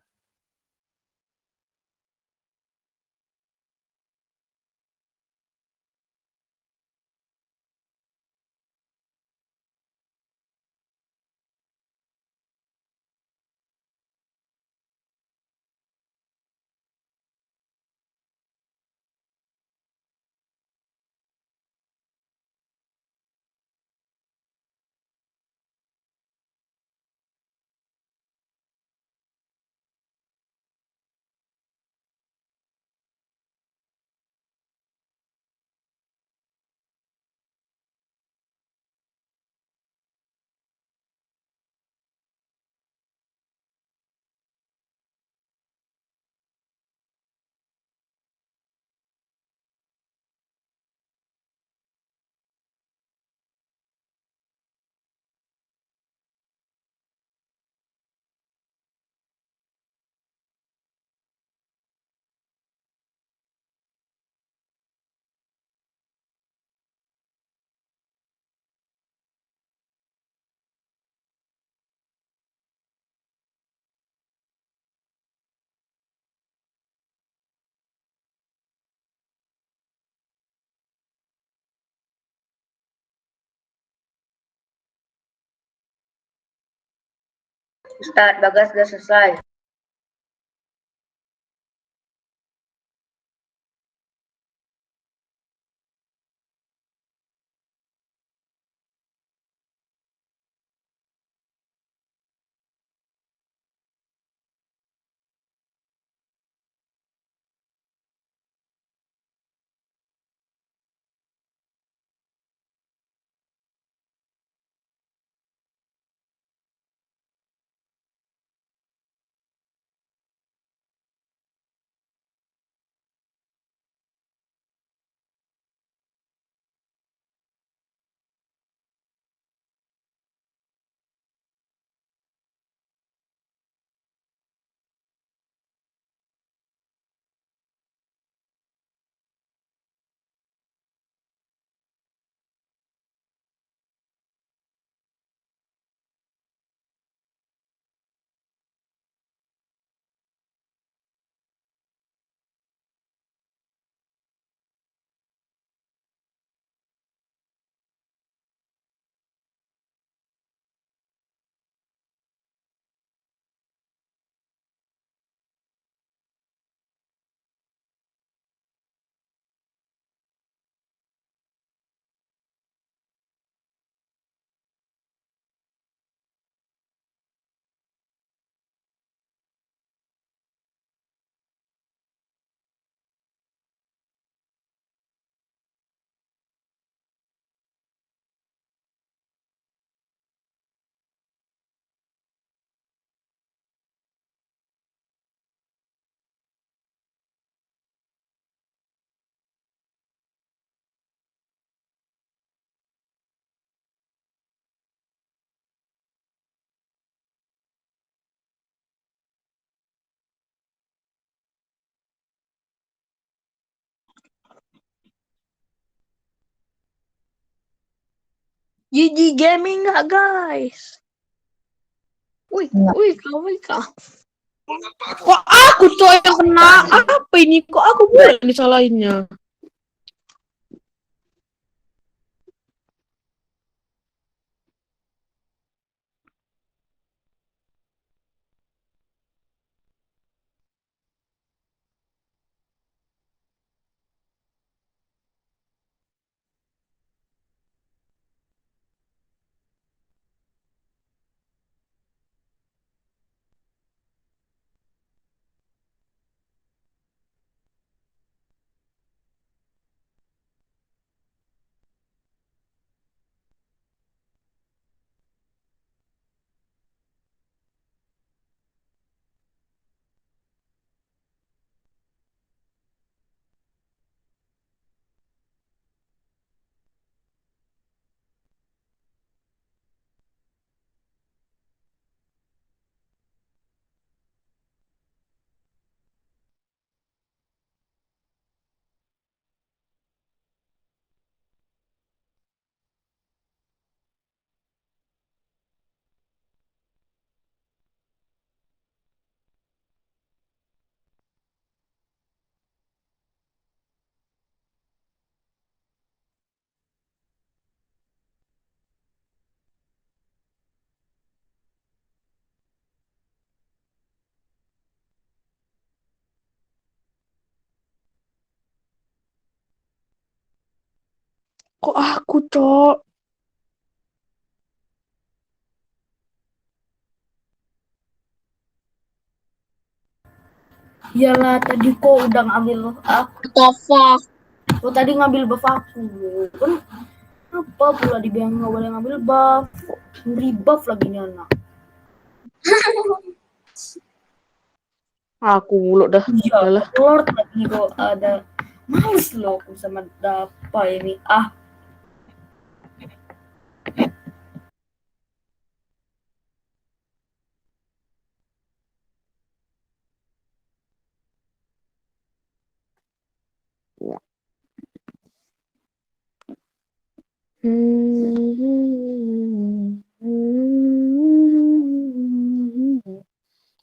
Ustadz, Bagas sudah selesai. GG Gaming nggak guys? Wih, kau. Kok aku coy yang kena? Apa ini? Kok aku boleh disalahinnya? Kok aku cok? Iyalah tadi kok udah ngambil aku. Tofak. Kok tadi ngambil buff aku. Kan apa pula dibilang nggak boleh ngambil buff. Beri buff lagi nih anak. Aku mulu dah. Iya, Udahlah. Lord lagi kok ada. Males loh aku sama Dapa ini.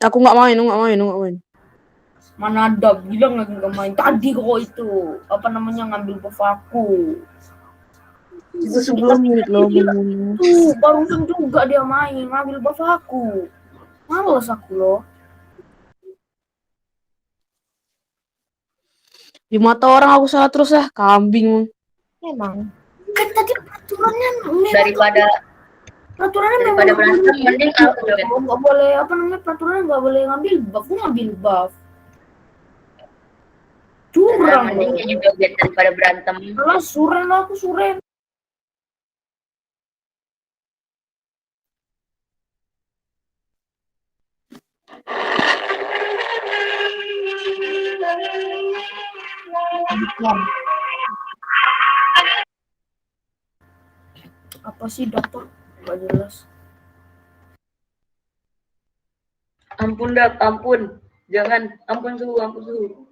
Aku nggak main. Mana ada bilang lagi nggak main. Tadi kok itu apa namanya ngambil buff aku. Itu sebelum menit loh. Tuh barusan juga dia main ngambil buff aku. Males aku loh. Di mata orang aku salah terus ya, kambing. Emang. Kan tadi peraturannya Daripada memang berantem mending aku deh. nggak boleh apa namanya peraturannya nggak boleh ngambil buff. Aku ngambil buff. Curang Mending loh. dia juga biar daripada berantem. Malah suren aku suren. Apa sih dapat nggak jelas. Ampun dah, ampun. Jangan, ampun suhu.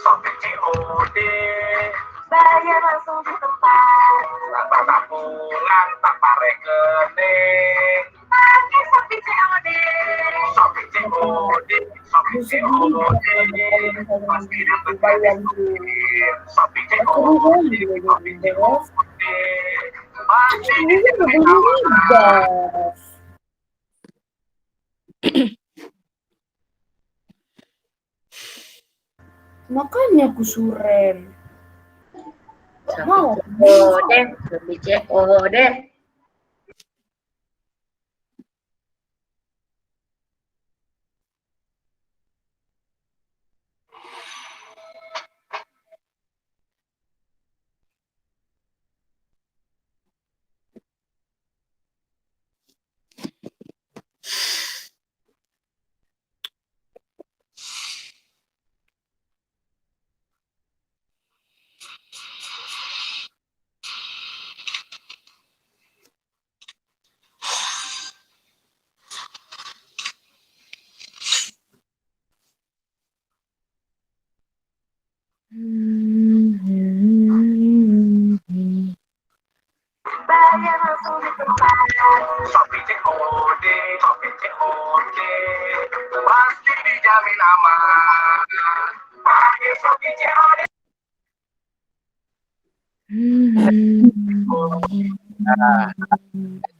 Sampai COD bayar langsung di tempat tanpa pulang tanpa rekening pakai Shopee COD pasti dapat Shopee COD Makanya aku suren. Shopee COD COD, pakai COD, pasti dijamin aman. Pakai Shopee COD.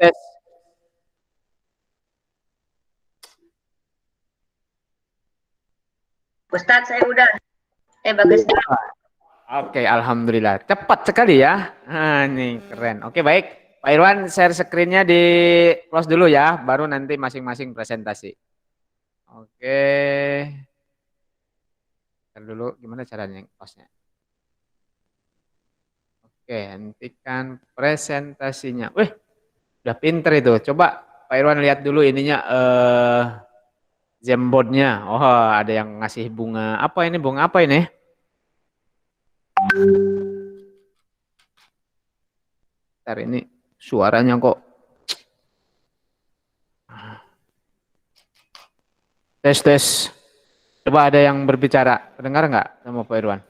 Tes. Ustadz saya udah. Bagus. Oke, alhamdulillah. Cepat sekali ya. Nah, ini keren. Oke, baik. Pak Irwan, share screen-nya di close dulu ya, baru nanti masing-masing presentasi. Oke. Share dulu gimana caranya close-nya. Oke, hentikan presentasinya. Wih, udah pinter itu. Coba Pak Irwan lihat dulu ininya Jamboard-nya. Oh, ada yang ngasih bunga. Apa ini? Bunga apa ini? Ntar ini suaranya kok. Tes. Coba ada yang berbicara. Dengar nggak sama Pak Irwan?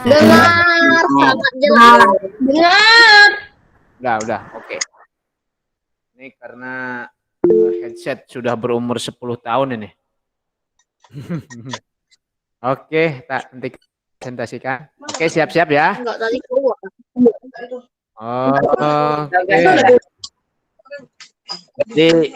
Dengar, sangat jelas. Dengar. Udah. Oke. Ini karena headset sudah berumur 10 tahun ini. Oke, tak nanti presentasikan. Oke, siap-siap ya. Enggak tadi keluar. Oke. Jadi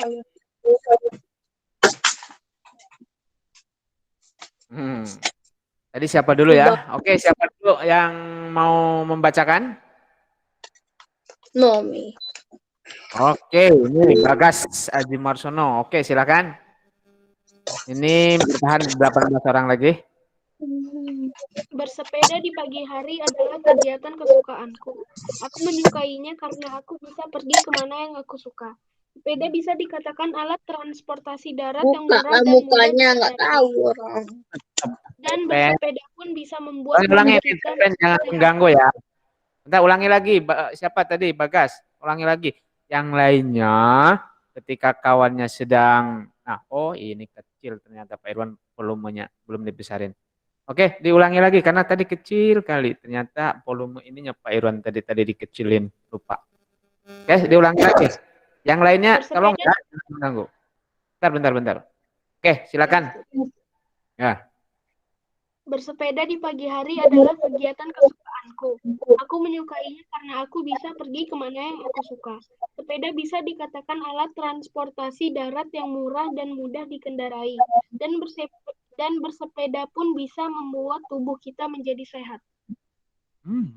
tadi siapa dulu ya? Oke, siapa dulu yang mau membacakan? Nomi. Oke, ini Bagas Aji Marsono. Oke, silakan. Ini bertahan 18 orang lagi. Bersepeda di pagi hari adalah kegiatan kesukaanku. Aku menyukainya karena aku bisa pergi kemana yang aku suka. Sepeda bisa dikatakan alat transportasi darat yang murah dan Mukanya mudah nggak tahu orang. dan bersepeda pun bisa membuat Ulangi, kita jangan mengganggu ya. Bentar, ulangi lagi. Siapa tadi? Bagas. Ulangi lagi. Yang lainnya, ketika kawannya sedang, ini kecil ternyata Pak Irwan volumenya belum dibesarin. Oke, diulangi lagi karena tadi kecil kali. Ternyata volume ininya Pak Irwan tadi dikecilin, lupa. Oke, diulangi lagi. Yang lainnya tolong ya, jangan mengganggu. Bentar. Oke, silakan. Ya. Bersepeda di pagi hari adalah kegiatan kesukaanku. Aku menyukainya karena aku bisa pergi kemana yang aku suka. Sepeda bisa dikatakan alat transportasi darat yang murah dan mudah dikendarai. Dan bersepeda pun bisa membuat tubuh kita menjadi sehat.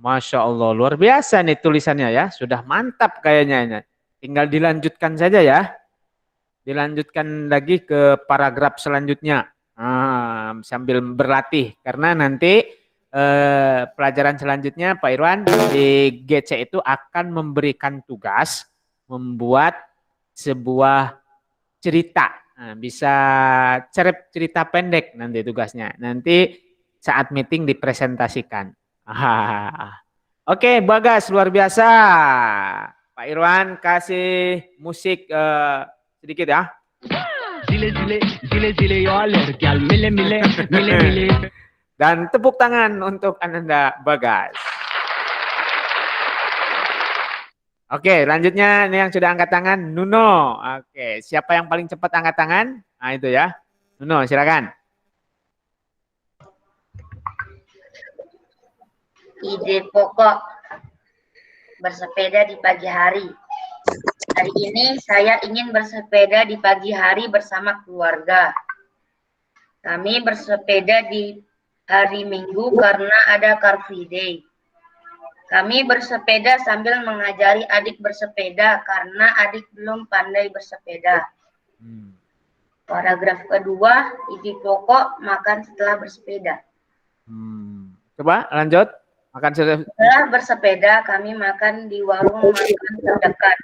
Masya Allah, luar biasa nih tulisannya ya. Sudah mantap kayaknya ini. Tinggal dilanjutkan saja ya. Dilanjutkan lagi ke paragraf selanjutnya. Sambil berlatih karena nanti pelajaran selanjutnya Pak Irwan di GC itu akan memberikan tugas membuat sebuah cerita. Bisa cerita pendek nanti tugasnya. Nanti saat meeting dipresentasikan. Oke, Bagas luar biasa. Pak Irwan kasih musik sedikit ya. Dan tepuk tangan untuk Ananda Bagas. Oke, lanjutnya ini yang sudah angkat tangan, Nuno. Oke, siapa yang paling cepat angkat tangan? Nah, itu ya. Nuno, silakan. Ide pokok bersepeda di pagi hari. Hari ini saya ingin bersepeda di pagi hari bersama keluarga. Kami bersepeda di hari Minggu karena ada Car Free Day. Kami bersepeda sambil mengajari adik bersepeda karena adik belum pandai bersepeda. Paragraf kedua, ide pokok makan setelah bersepeda. Coba lanjut. Setelah bersepeda, kami makan di warung makan terdekat.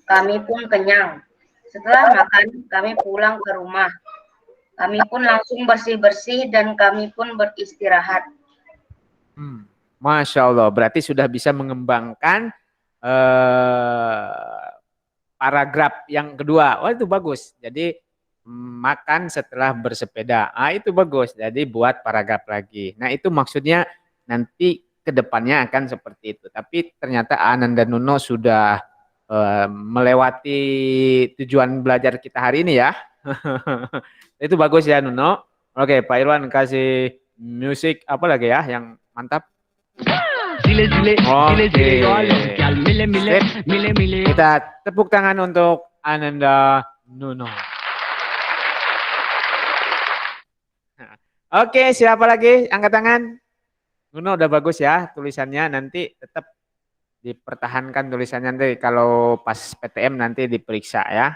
Kami pun kenyang. Setelah makan, kami pulang ke rumah. Kami pun langsung bersih-bersih dan kami pun beristirahat. Masya Allah, berarti sudah bisa mengembangkan paragraf yang kedua. Itu bagus. Jadi makan setelah bersepeda. Itu bagus. Jadi buat paragraf lagi. Nah, itu maksudnya nanti ke depannya akan seperti itu. Tapi ternyata Ananda Nuno sudah melewati tujuan belajar kita hari ini ya. Itu bagus ya Nuno. Oke, Pak Irwan kasih musik apa lagi ya yang mantap? Oke. Sip. Kita tepuk tangan untuk Ananda Nuno. Oke, siapa lagi? Angkat tangan. Nuno udah bagus ya tulisannya, nanti tetap dipertahankan tulisannya nanti kalau pas PTM nanti diperiksa ya.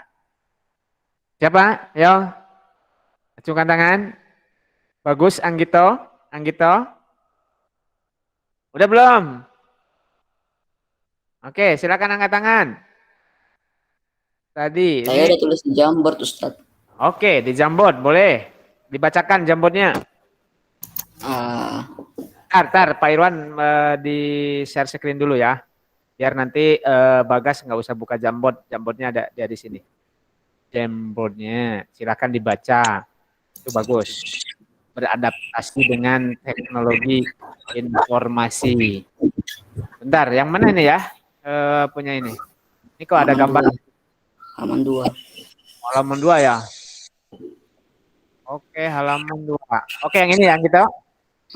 Siapa? Yo. Acungkan tangan. Bagus, Anggito. Anggito. Udah belum? Oke, silakan angkat tangan. Tadi Saya ini. udah tulis di Jamboard, Ustadz. Oke, di Jamboard boleh dibacakan Jamboardnya. Tar, Pak Irwan di share screen dulu ya. Biar nanti Bagas nggak usah buka Jamboard. Jamboardnya ada di sini. Jamboardnya silakan dibaca. Itu bagus. Beradaptasi dengan teknologi informasi. Bentar, yang mana ini ya? Punya ini. Ini kok ada gambar? Halaman 2. Halaman 2 ya. Oke, halaman 2. Oke, yang ini yang gitu.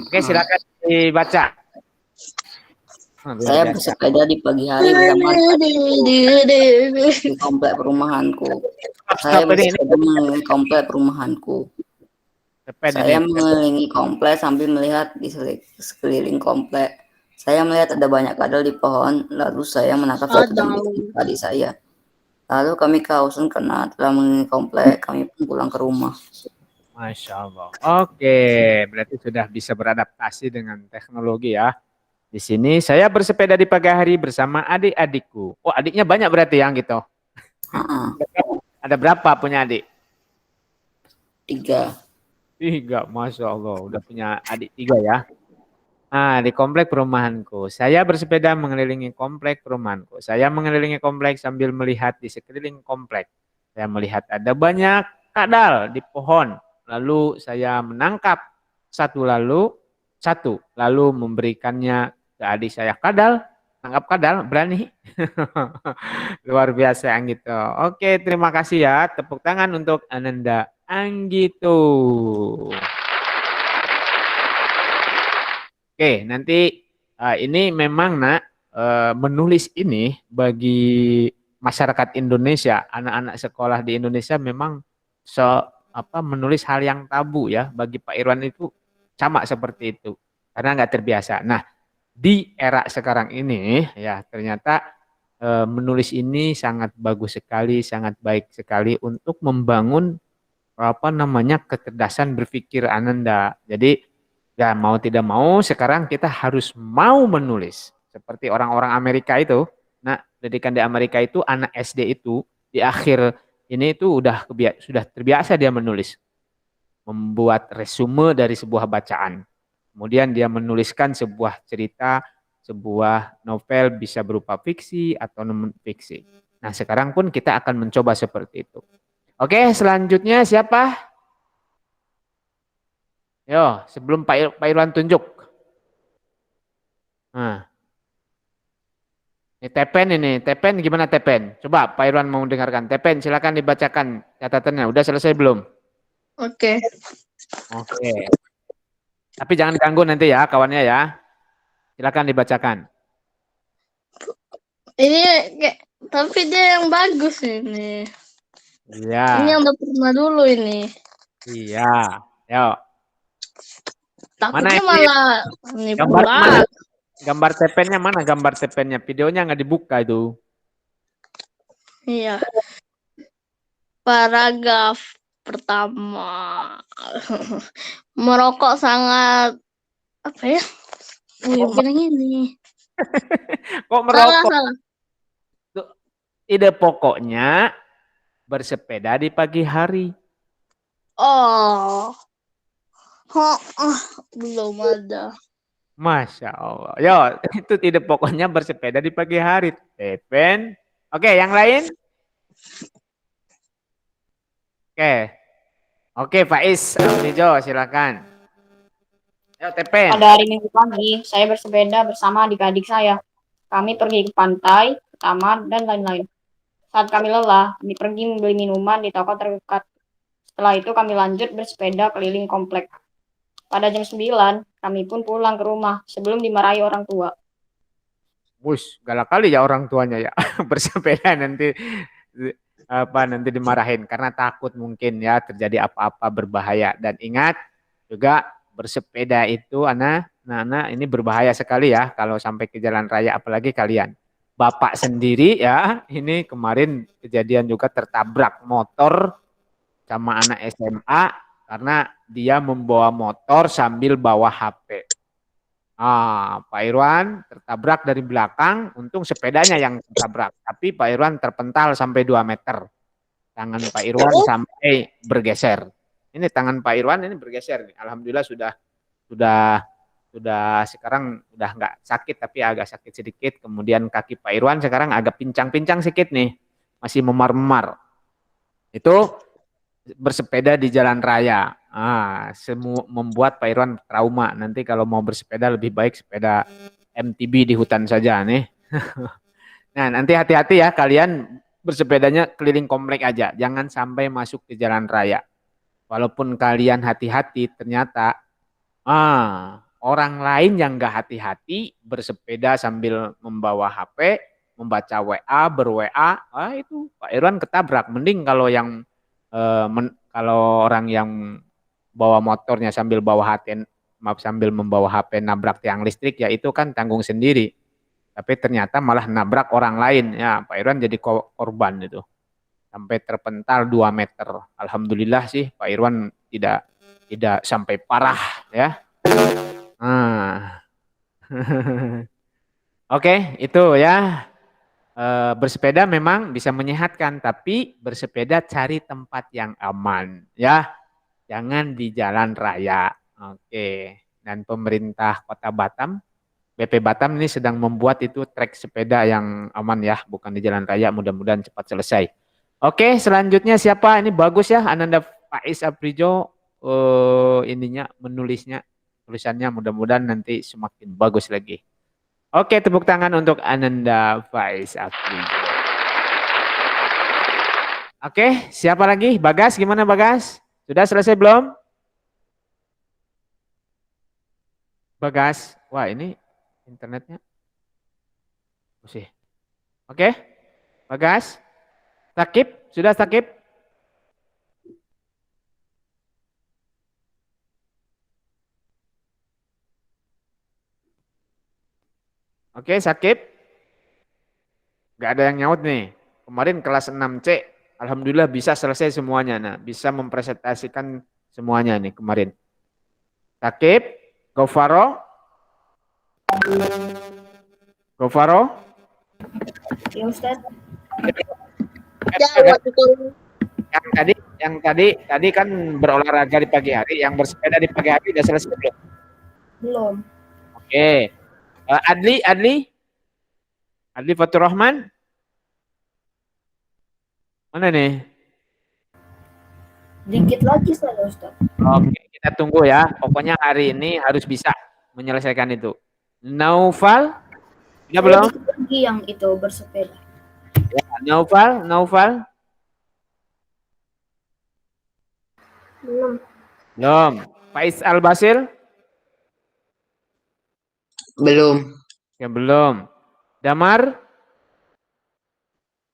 Oke, silakan dibaca. Saya bersepeda di pagi hari bersama di komplek perumahanku. Saya bersepeda mengelilingi komplek perumahanku. Saya mengelilingi komplek sambil melihat di sekeliling komplek. Saya melihat ada banyak kadal di pohon, lalu saya menangkap satu adik saya. Lalu kami kehausan karena telah mengelilingi komplek, kami pun pulang ke rumah. Masya Allah. Oke, berarti sudah bisa beradaptasi dengan teknologi ya. Di sini saya bersepeda di pagi hari bersama adik-adikku. Oh, adiknya banyak berarti yang gitu. Ada berapa punya adik? 3. 3, Masya Allah. Udah punya adik 3 ya. Nah, di komplek perumahanku. Saya bersepeda mengelilingi komplek perumahanku. Saya mengelilingi komplek sambil melihat di sekeliling komplek. Saya melihat ada banyak kadal di pohon. Lalu saya menangkap satu, lalu memberikannya ke adik saya. Kadal, tangkap kadal, berani. Luar biasa Anggito. Oke, terima kasih ya. Tepuk tangan untuk Ananda Anggito. Oke, nanti ini memang menulis ini bagi masyarakat Indonesia, anak-anak sekolah di Indonesia memang menulis hal yang tabu ya. Bagi Pak Irwan itu sama seperti itu, karena nggak terbiasa. Nah, di era sekarang ini ya ternyata menulis ini sangat bagus sekali, sangat baik sekali untuk membangun kecerdasan berpikir Ananda. Jadi ya mau tidak mau sekarang kita harus mau menulis. Seperti orang-orang Amerika itu. Nah, pendidikan di Amerika itu anak SD itu di akhir ini itu sudah terbiasa dia menulis. Membuat resume dari sebuah bacaan. Kemudian dia menuliskan sebuah cerita, sebuah novel bisa berupa fiksi atau non-fiksi. Nah, sekarang pun kita akan mencoba seperti itu. Oke, selanjutnya siapa? Yo, sebelum Pak Irwan tunjuk. Nah. Ini Tepen gimana Tepen? Coba Pak Irwan mau dengarkan. Tepen silakan dibacakan catatannya. Udah selesai belum? Oke. Tapi jangan ganggu nanti ya kawannya ya. Silakan dibacakan. Ini tapi dia yang bagus ini. Iya. Ini yang udah pernah dulu ini. Iya. Yo. Takutnya malah gambar tepennya mana? Gambar tepennya, videonya nggak dibuka itu. Iya. Paragraf pertama. Merokok sangat apa ya? Bilang ini. Kok merokok? Salah. Ide pokoknya bersepeda di pagi hari. Oh. Belum ada. Masya Allah. Yo, itu ide pokoknya bersepeda di pagi hari. Tepen. Oke, yang lain? Oke, Faiz, Nijo, silakan. Yo, Tepen. Pada hari Minggu pagi, saya bersepeda bersama adik-adik saya. Kami pergi ke pantai, taman, dan lain-lain. Saat kami lelah, kami pergi membeli minuman di toko terdekat. Setelah itu kami lanjut bersepeda keliling komplek. Pada jam 9, kami pun pulang ke rumah sebelum dimarahi orang tua. Bus, galak kali ya orang tuanya ya. Bersepeda nanti nanti dimarahin karena takut mungkin ya terjadi apa-apa berbahaya. Dan ingat juga bersepeda itu anak-anak ini berbahaya sekali ya kalau sampai ke jalan raya, apalagi kalian. Bapak sendiri ya, ini kemarin kejadian juga tertabrak motor sama anak SMA karena dia membawa motor sambil bawa HP. Pak Irwan tertabrak dari belakang, untung sepedanya yang tertabrak, tapi Pak Irwan terpental sampai 2 meter. Tangan Pak Irwan sampai bergeser. Ini tangan Pak Irwan ini bergeser. Alhamdulillah sudah sekarang udah nggak sakit tapi agak sakit sedikit. Kemudian kaki Pak Irwan sekarang agak pincang-pincang sedikit nih, masih memar-memar. Itu bersepeda di jalan raya. Semua membuat Pak Irwan trauma. Nanti kalau mau bersepeda lebih baik sepeda MTB di hutan saja nih. Nah, nanti hati-hati ya kalian bersepedanya keliling komplek aja. Jangan sampai masuk ke jalan raya. Walaupun kalian hati-hati, ternyata orang lain yang nggak hati-hati bersepeda sambil membawa HP, membaca WA, ber-WA, itu Pak Irwan ketabrak. Mending kalau yang kalau orang yang bawa motornya sambil membawa HP nabrak tiang listrik ya itu kan tanggung sendiri. Tapi ternyata malah nabrak orang lain ya, Pak Irwan jadi korban itu. Sampai terpental 2 meter. Alhamdulillah sih Pak Irwan tidak sampai parah ya. Oke, itu ya. Bersepeda memang bisa menyehatkan, tapi bersepeda cari tempat yang aman ya. Jangan di jalan raya. Oke. Dan pemerintah Kota Batam, BP Batam ini sedang membuat itu trek sepeda yang aman ya, bukan di jalan raya. Mudah-mudahan cepat selesai. Oke, selanjutnya siapa? Ini bagus ya, Ananda Faiz Aprijo menulisnya, tulisannya mudah-mudahan nanti semakin bagus lagi. Oke, tepuk tangan untuk Ananda Faiz Aprijo. Oke, siapa lagi? Bagas, gimana Bagas? Sudah selesai belum? Bagas. Wah, ini internetnya. Oke. Bagas. Sakip, sudah Sakip? Oke, Sakip. Gak ada yang nyaut nih. Kemarin kelas 6C, alhamdulillah bisa selesai semuanya. Nah, bisa mempresentasikan semuanya nih kemarin. Sakip, Gofaro. Ya Ustaz. Yang tadi kan berolahraga di pagi hari, yang bersepeda di pagi hari udah selesai belum? Belum. Oke. Adli Fatur Rahman. Mana nih? Dikit lagi saya Ustaz. Oke, kita tunggu ya. Pokoknya hari ini harus bisa menyelesaikan itu. Naufal? Ya belum? Lagi yang itu bersepeda. Ya, Naufal? Belum. Faiz Al-Basir? Belum. Ya belum. Damar?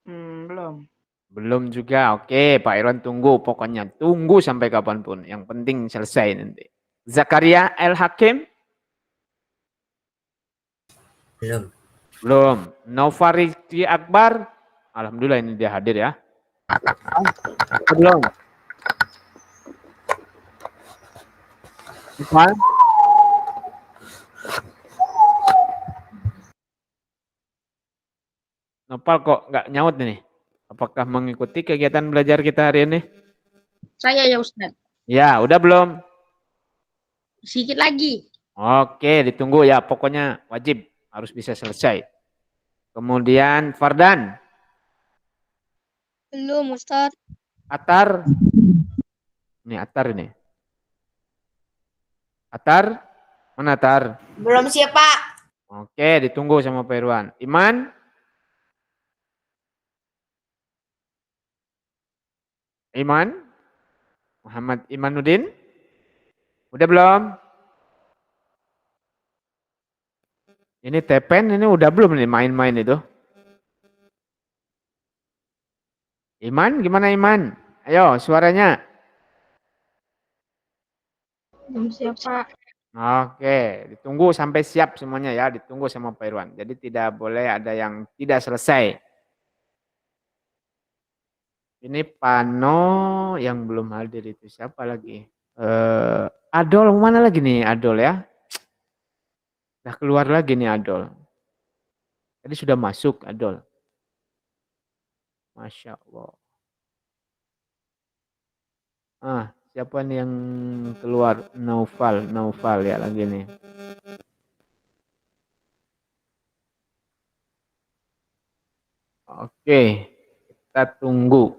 Belum. Belum juga. Oke, Pak Irwan tunggu. Pokoknya tunggu sampai kapanpun. Yang penting selesai nanti. Zakaria El Hakim? Belum. Novariki Akbar? Alhamdulillah ini dia hadir ya. Belum. Nopal? Nopal kok nggak nyaut nih? Apakah mengikuti kegiatan belajar kita hari ini? Saya ya Ustaz. Ya, udah belum? Sedikit lagi. Oke, ditunggu ya. Pokoknya wajib harus bisa selesai. Kemudian Fardan. Belum, Ustaz. Atar. Ini Atar ini. Atar? Mana Atar? Belum siap, Pak. Oke, ditunggu sama Pak Irwan. Iman? Iman? Muhammad Imanuddin? Udah belum? Ini Tepen ini udah belum nih main-main itu? Iman, gimana Iman? Ayo suaranya. Belum siap, Pak. Oke, ditunggu sampai siap semuanya ya, ditunggu sama Pak Irwan. Jadi tidak boleh ada yang tidak selesai. Ini Pano yang belum hadir itu siapa lagi? Adol mana lagi nih Adol ya? Udah keluar lagi nih Adol. Tadi sudah masuk Adol. Masya Allah. Siapa nih yang keluar? Naufal ya lagi nih. Oke, kita tunggu.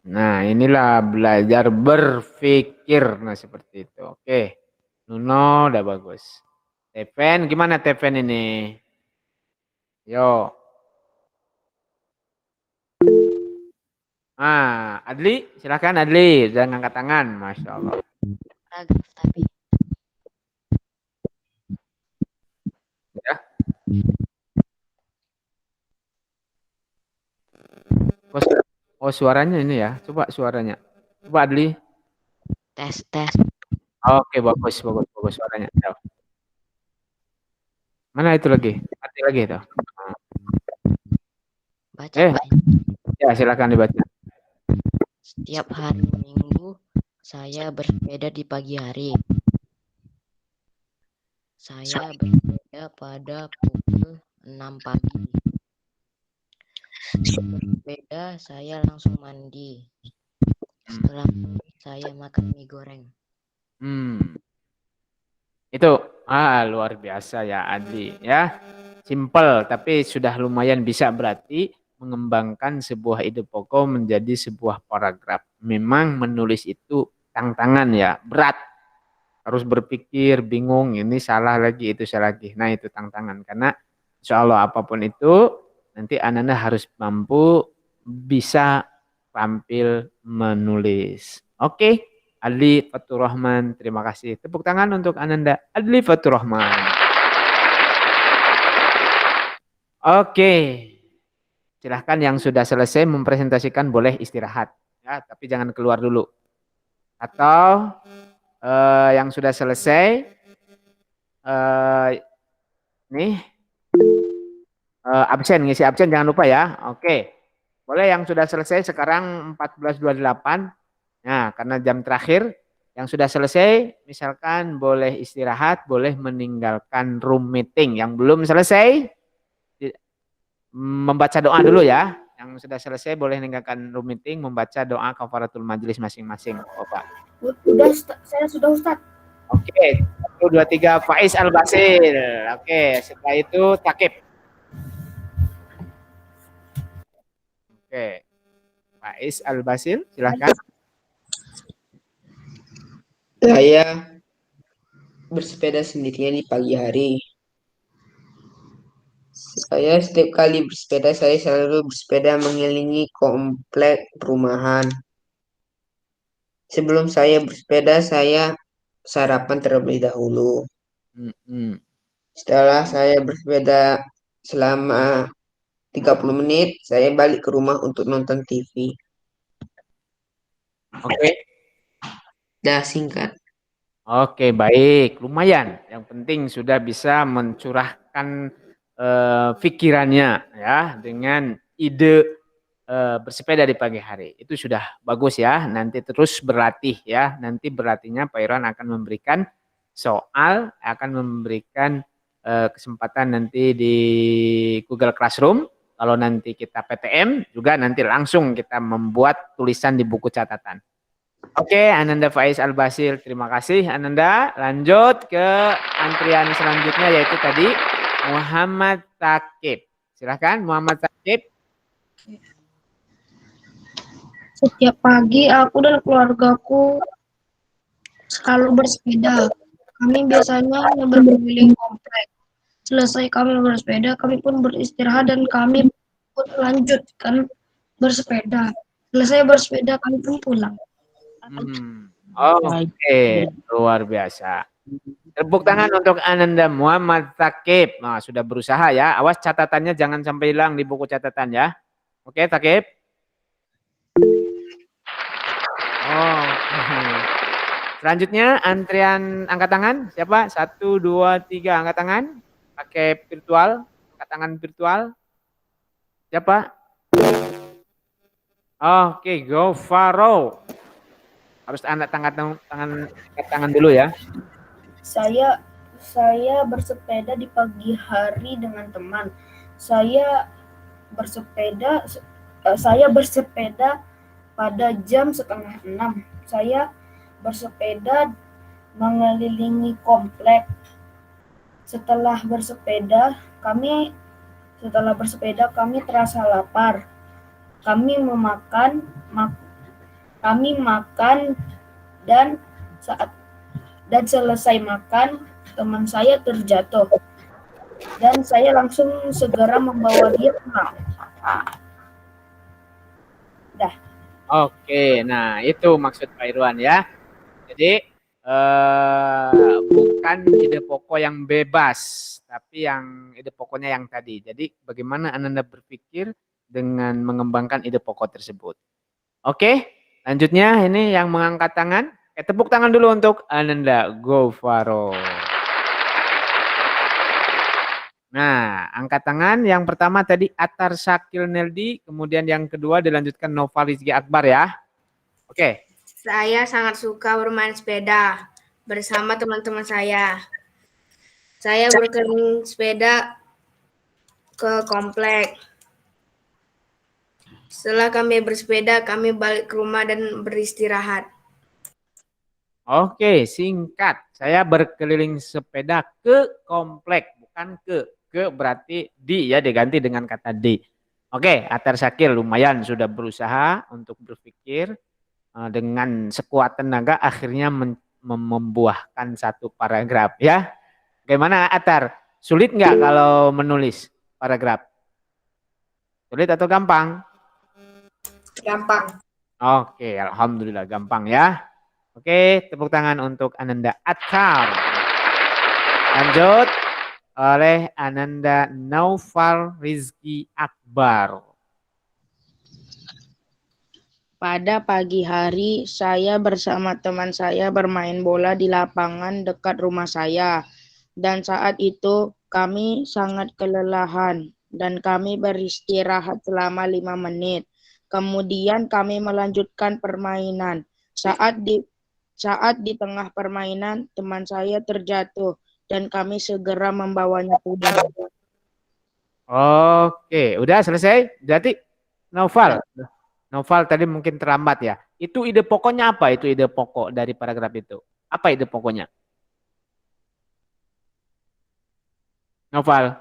Nah, inilah belajar berpikir. Nah, seperti itu. Oke. Nuno udah bagus. Tepen, gimana Tepen ini? Yo. Adli, silakan Adli, jangan angkat tangan, Masya Allah. Paragraf tapi. Ya. Oh, suaranya ini ya. Coba suaranya. Coba Adli. Tes. Oke, bagus suaranya. Yo. Mana itu lagi? Mati lagi itu. Baca, Pak. Ya, silakan dibaca. Setiap hari Minggu saya bersepeda di pagi hari. Saya bersepeda pada pukul 6 pagi. Setelah bersepeda, saya langsung mandi. Setelah mandi, saya makan mie goreng. Itu luar biasa ya Adli ya. Simple tapi sudah lumayan bisa berarti mengembangkan sebuah ide pokok menjadi sebuah paragraf. Memang menulis itu tantangan ya, berat. Harus berpikir, bingung, ini salah lagi, itu salah lagi. Nah, itu tantangan karena insya Allah apapun itu nanti Ananda harus mampu bisa tampil menulis. Oke. Adli Fatur Rahman, terima kasih. Tepuk tangan untuk Ananda Adli Fatur Rahman. Oke. Silahkan yang sudah selesai mempresentasikan boleh istirahat. Ya, tapi jangan keluar dulu. Atau yang sudah selesai, absen, ngisi absen jangan lupa ya. Oke. Boleh yang sudah selesai sekarang 14.28. Nah, karena jam terakhir yang sudah selesai, misalkan boleh istirahat, boleh meninggalkan room meeting. Yang belum selesai, membaca doa dulu ya. Yang sudah selesai boleh meninggalkan room meeting, membaca doa kafaratul majelis masing-masing. Bapak. Udah, saya sudah Ustaz. Oke, 1, 2, 3, Faiz Al-Basil. Oke, setelah itu Takib. Oke, Faiz Al-Basil, silakan. Saya bersepeda sendirian di pagi hari. Saya setiap kali bersepeda, saya selalu bersepeda mengelilingi komplek perumahan. Sebelum saya bersepeda, saya sarapan terlebih dahulu. Setelah saya bersepeda selama 30 menit, saya balik ke rumah untuk nonton TV. Oke. Dah singkat. Oke, baik. Lumayan. Yang penting sudah bisa mencurahkan pikirannya ya dengan ide bersepeda di pagi hari. Itu sudah bagus ya. Nanti terus berlatih ya. Nanti berlatihnya Pak Irwan akan memberikan soal, akan memberikan kesempatan nanti di Google Classroom. Kalau nanti kita PTM juga nanti langsung kita membuat tulisan di buku catatan. Oke, Ananda Faiz Al-Basil, terima kasih Ananda. Lanjut ke antrian selanjutnya yaitu tadi Muhammad Takib. Silahkan Muhammad Takib. Setiap pagi aku dan keluargaku selalu bersepeda. Kami biasanya berkeliling komplek. Selesai kami bersepeda, kami pun beristirahat dan kami pun lanjutkan bersepeda. Selesai bersepeda kami pun pulang. Oke, luar biasa. Tepuk tangan untuk Ananda Muhammad Thaqib. Nah, sudah berusaha ya. Awas catatannya jangan sampai hilang di buku catatan ya. Oke, Thaqib. Oh. Selanjutnya antrian angkat tangan. Siapa? 1, 2, 3 angkat tangan. Pakai virtual, angkat tangan virtual. Siapa? Oke, go Faro. Harus angkat tangan dulu ya. Saya bersepeda di pagi hari dengan teman. Saya bersepeda pada jam 5:30. Saya bersepeda mengelilingi komplek. Setelah bersepeda kami terasa lapar. Kami makan dan selesai makan, teman saya terjatuh dan saya langsung segera membawa dia pulang. Dah. Oke, nah itu maksud Pak Irwan ya. Jadi bukan ide pokok yang bebas, tapi yang ide pokoknya yang tadi. Jadi bagaimana Ananda berpikir dengan mengembangkan ide pokok tersebut. Oke, lanjutnya ini yang mengangkat tangan. Tepuk tangan dulu untuk Ananda. Go Faro. Nah, angkat tangan yang pertama tadi Atar Syakil Neldi, kemudian yang kedua dilanjutkan Nova Rizky Akbar ya. Oke. Saya sangat suka bermain sepeda bersama teman-teman saya. Saya berkeliling sepeda ke komplek. Setelah kami bersepeda, kami balik ke rumah dan beristirahat. Oke, singkat. Saya berkeliling sepeda ke komplek, bukan ke. Ke berarti di ya, diganti dengan kata di. Oke, Atar Syakil lumayan sudah berusaha untuk berpikir dengan sekuat tenaga akhirnya membuahkan satu paragraf ya. Bagaimana Atar? Sulit nggak kalau menulis paragraf? Sulit atau gampang? Gampang. Oke, alhamdulillah gampang ya. Oke, tepuk tangan untuk Ananda Atar. Lanjut oleh Ananda Naufal Rizky Akbar. Pada pagi hari, saya bersama teman saya bermain bola di lapangan dekat rumah saya. Dan saat itu kami sangat kelelahan dan kami beristirahat selama 5 menit. Kemudian kami melanjutkan permainan. Saat di tengah permainan, teman saya terjatuh dan kami segera membawanya pulang. Oke, udah selesai? Berarti Noval tadi mungkin terlambat ya. Itu ide pokoknya apa? Itu ide pokok dari paragraf itu. Apa ide pokoknya? Noval.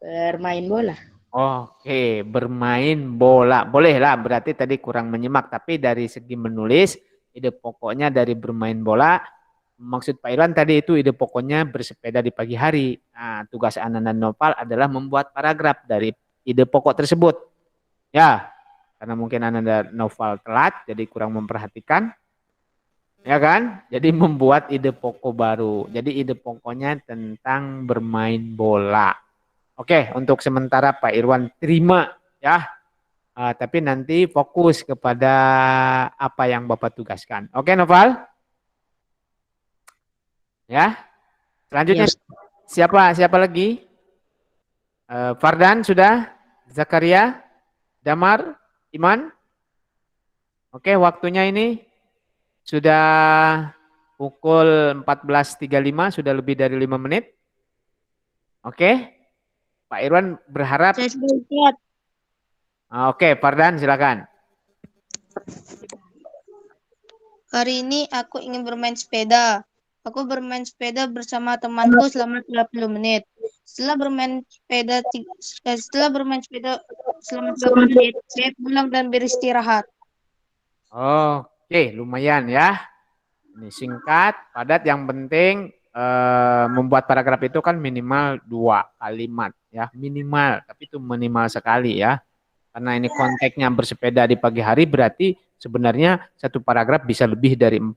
Bermain bola. Oke, bermain bola. Bolehlah, berarti tadi kurang menyimak. Tapi dari segi menulis, ide pokoknya dari bermain bola. Maksud Pak Irwan tadi itu ide pokoknya bersepeda di pagi hari. Nah, tugas Ananda Noval adalah membuat paragraf dari ide pokok tersebut. Ya, karena mungkin Ananda Noval telat, jadi kurang memperhatikan. Ya kan? Jadi membuat ide pokok baru. Jadi ide pokoknya tentang bermain bola. Oke, untuk sementara Pak Irwan terima ya. Tapi nanti fokus kepada apa yang Bapak tugaskan. Oke, Noval? Ya. Selanjutnya siapa lagi? Fardan sudah? Zakaria? Damar? Iman? Oke, waktunya ini sudah pukul 14.35, sudah lebih dari 5 menit. Oke. Pak Irwan berharap. Saya sudah lihat. Oke, Fardan silakan. Hari ini aku ingin bermain sepeda. Aku bermain sepeda bersama temanku selama 30 menit. Setelah bermain sepeda selama 30 menit, saya pulang dan beristirahat. Oke, lumayan ya. Ini singkat, padat, yang penting membuat paragraf itu kan minimal 2 kalimat ya, minimal, tapi itu minimal sekali ya. Karena ini konteksnya bersepeda di pagi hari, berarti sebenarnya satu paragraf bisa lebih dari 4,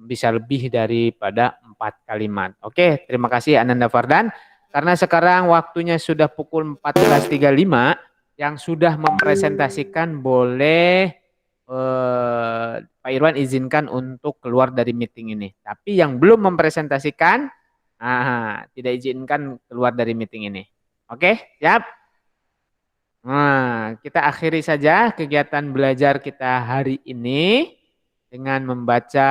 bisa lebih daripada 4 kalimat. Oke, terima kasih Ananda Fardan. Karena sekarang waktunya sudah pukul 14.35, yang sudah mempresentasikan boleh Pak Irwan izinkan untuk keluar dari meeting ini. Tapi yang belum mempresentasikan, tidak izinkan keluar dari meeting ini. Oke, siap? Nah, kita akhiri saja kegiatan belajar kita hari ini dengan membaca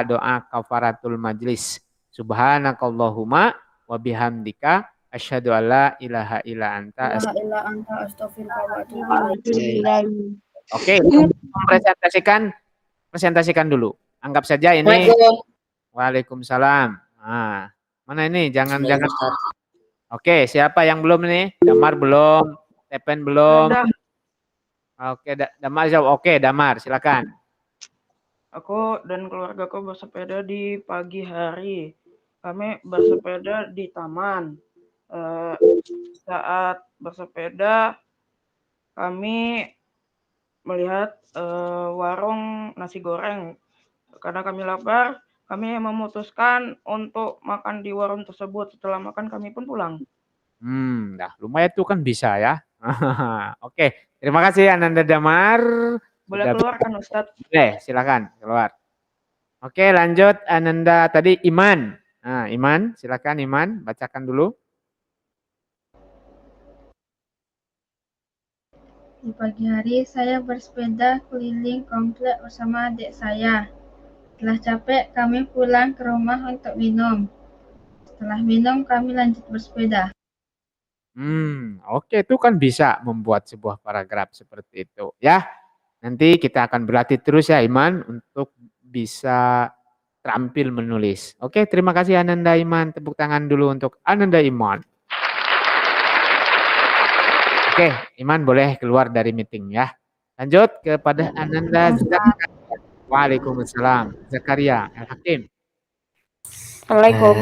doa kafaratul majlis. Subhanakallahumma wa bihamdika asyhadu alla ilaha illa anta Oke, presentasikan dulu. Anggap saja ini. Waalaikumsalam. Nah, mana ini? Jangan. Oke, siapa yang belum nih? Damar belum, Tepen belum. Oke, Damar jawab. Oke, Damar, silakan. Aku dan keluargaku bersepeda di pagi hari. Kami bersepeda di taman. Saat bersepeda, kami melihat warung nasi goreng. Karena kami lapar, kami memutuskan untuk makan di warung tersebut. Setelah makan, kami pun pulang. Dah lumayan tuh kan bisa ya. Oke, terima kasih Ananda Damar. Boleh keluar kan Ustadz? Boleh, silakan keluar. Oke, lanjut Ananda tadi Iman. Nah, Iman, silakan Iman, bacakan dulu. Di pagi hari saya bersepeda keliling komplek bersama adik saya. Setelah capek, kami pulang ke rumah untuk minum. Setelah minum, kami lanjut bersepeda. Oke, itu kan bisa membuat sebuah paragraf seperti itu ya. Nanti kita akan berlatih terus ya Iman untuk bisa terampil menulis. Oke, terima kasih Ananda Iman. Tepuk tangan dulu untuk Ananda Iman. Oke, Iman boleh keluar dari meeting ya. Lanjut kepada Ananda Zakaria. Waalaikumsalam. Zakaria Al-Hakim. Assalamualaikum.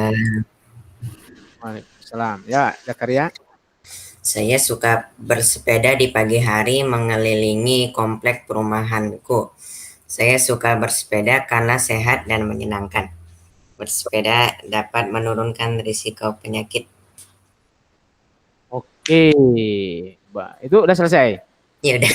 Waalaikumsalam. Ya, Zakaria. Saya suka bersepeda di pagi hari mengelilingi komplek perumahanku. Saya suka bersepeda karena sehat dan menyenangkan. Bersepeda dapat menurunkan risiko penyakit. Oke, itu udah selesai? Ya udah.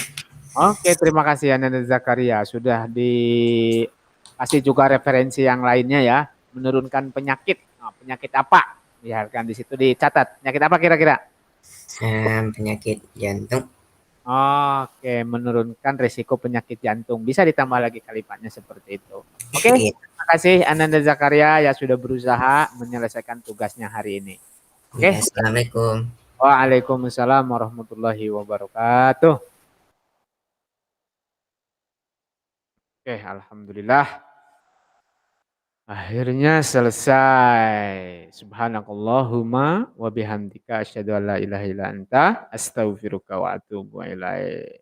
Oke, terima kasih Ananda Zakaria. Sudah dikasih juga referensi yang lainnya ya. Menurunkan penyakit. Penyakit apa? Biarkan di situ dicatat. Penyakit apa kira-kira? Penyakit jantung. Oke, menurunkan risiko penyakit jantung. Bisa ditambah lagi kalimatnya seperti itu. Oke, terima kasih Ananda Zakaria ya sudah berusaha menyelesaikan tugasnya hari ini. Oke. Assalamualaikum. Waalaikumsalam warahmatullahi wabarakatuh. Oke, alhamdulillah. Akhirnya selesai. Subhanakallahumma wa bihamdika asyhadu an la ilaha illa anta astaghfiruka wa atubu ilaik.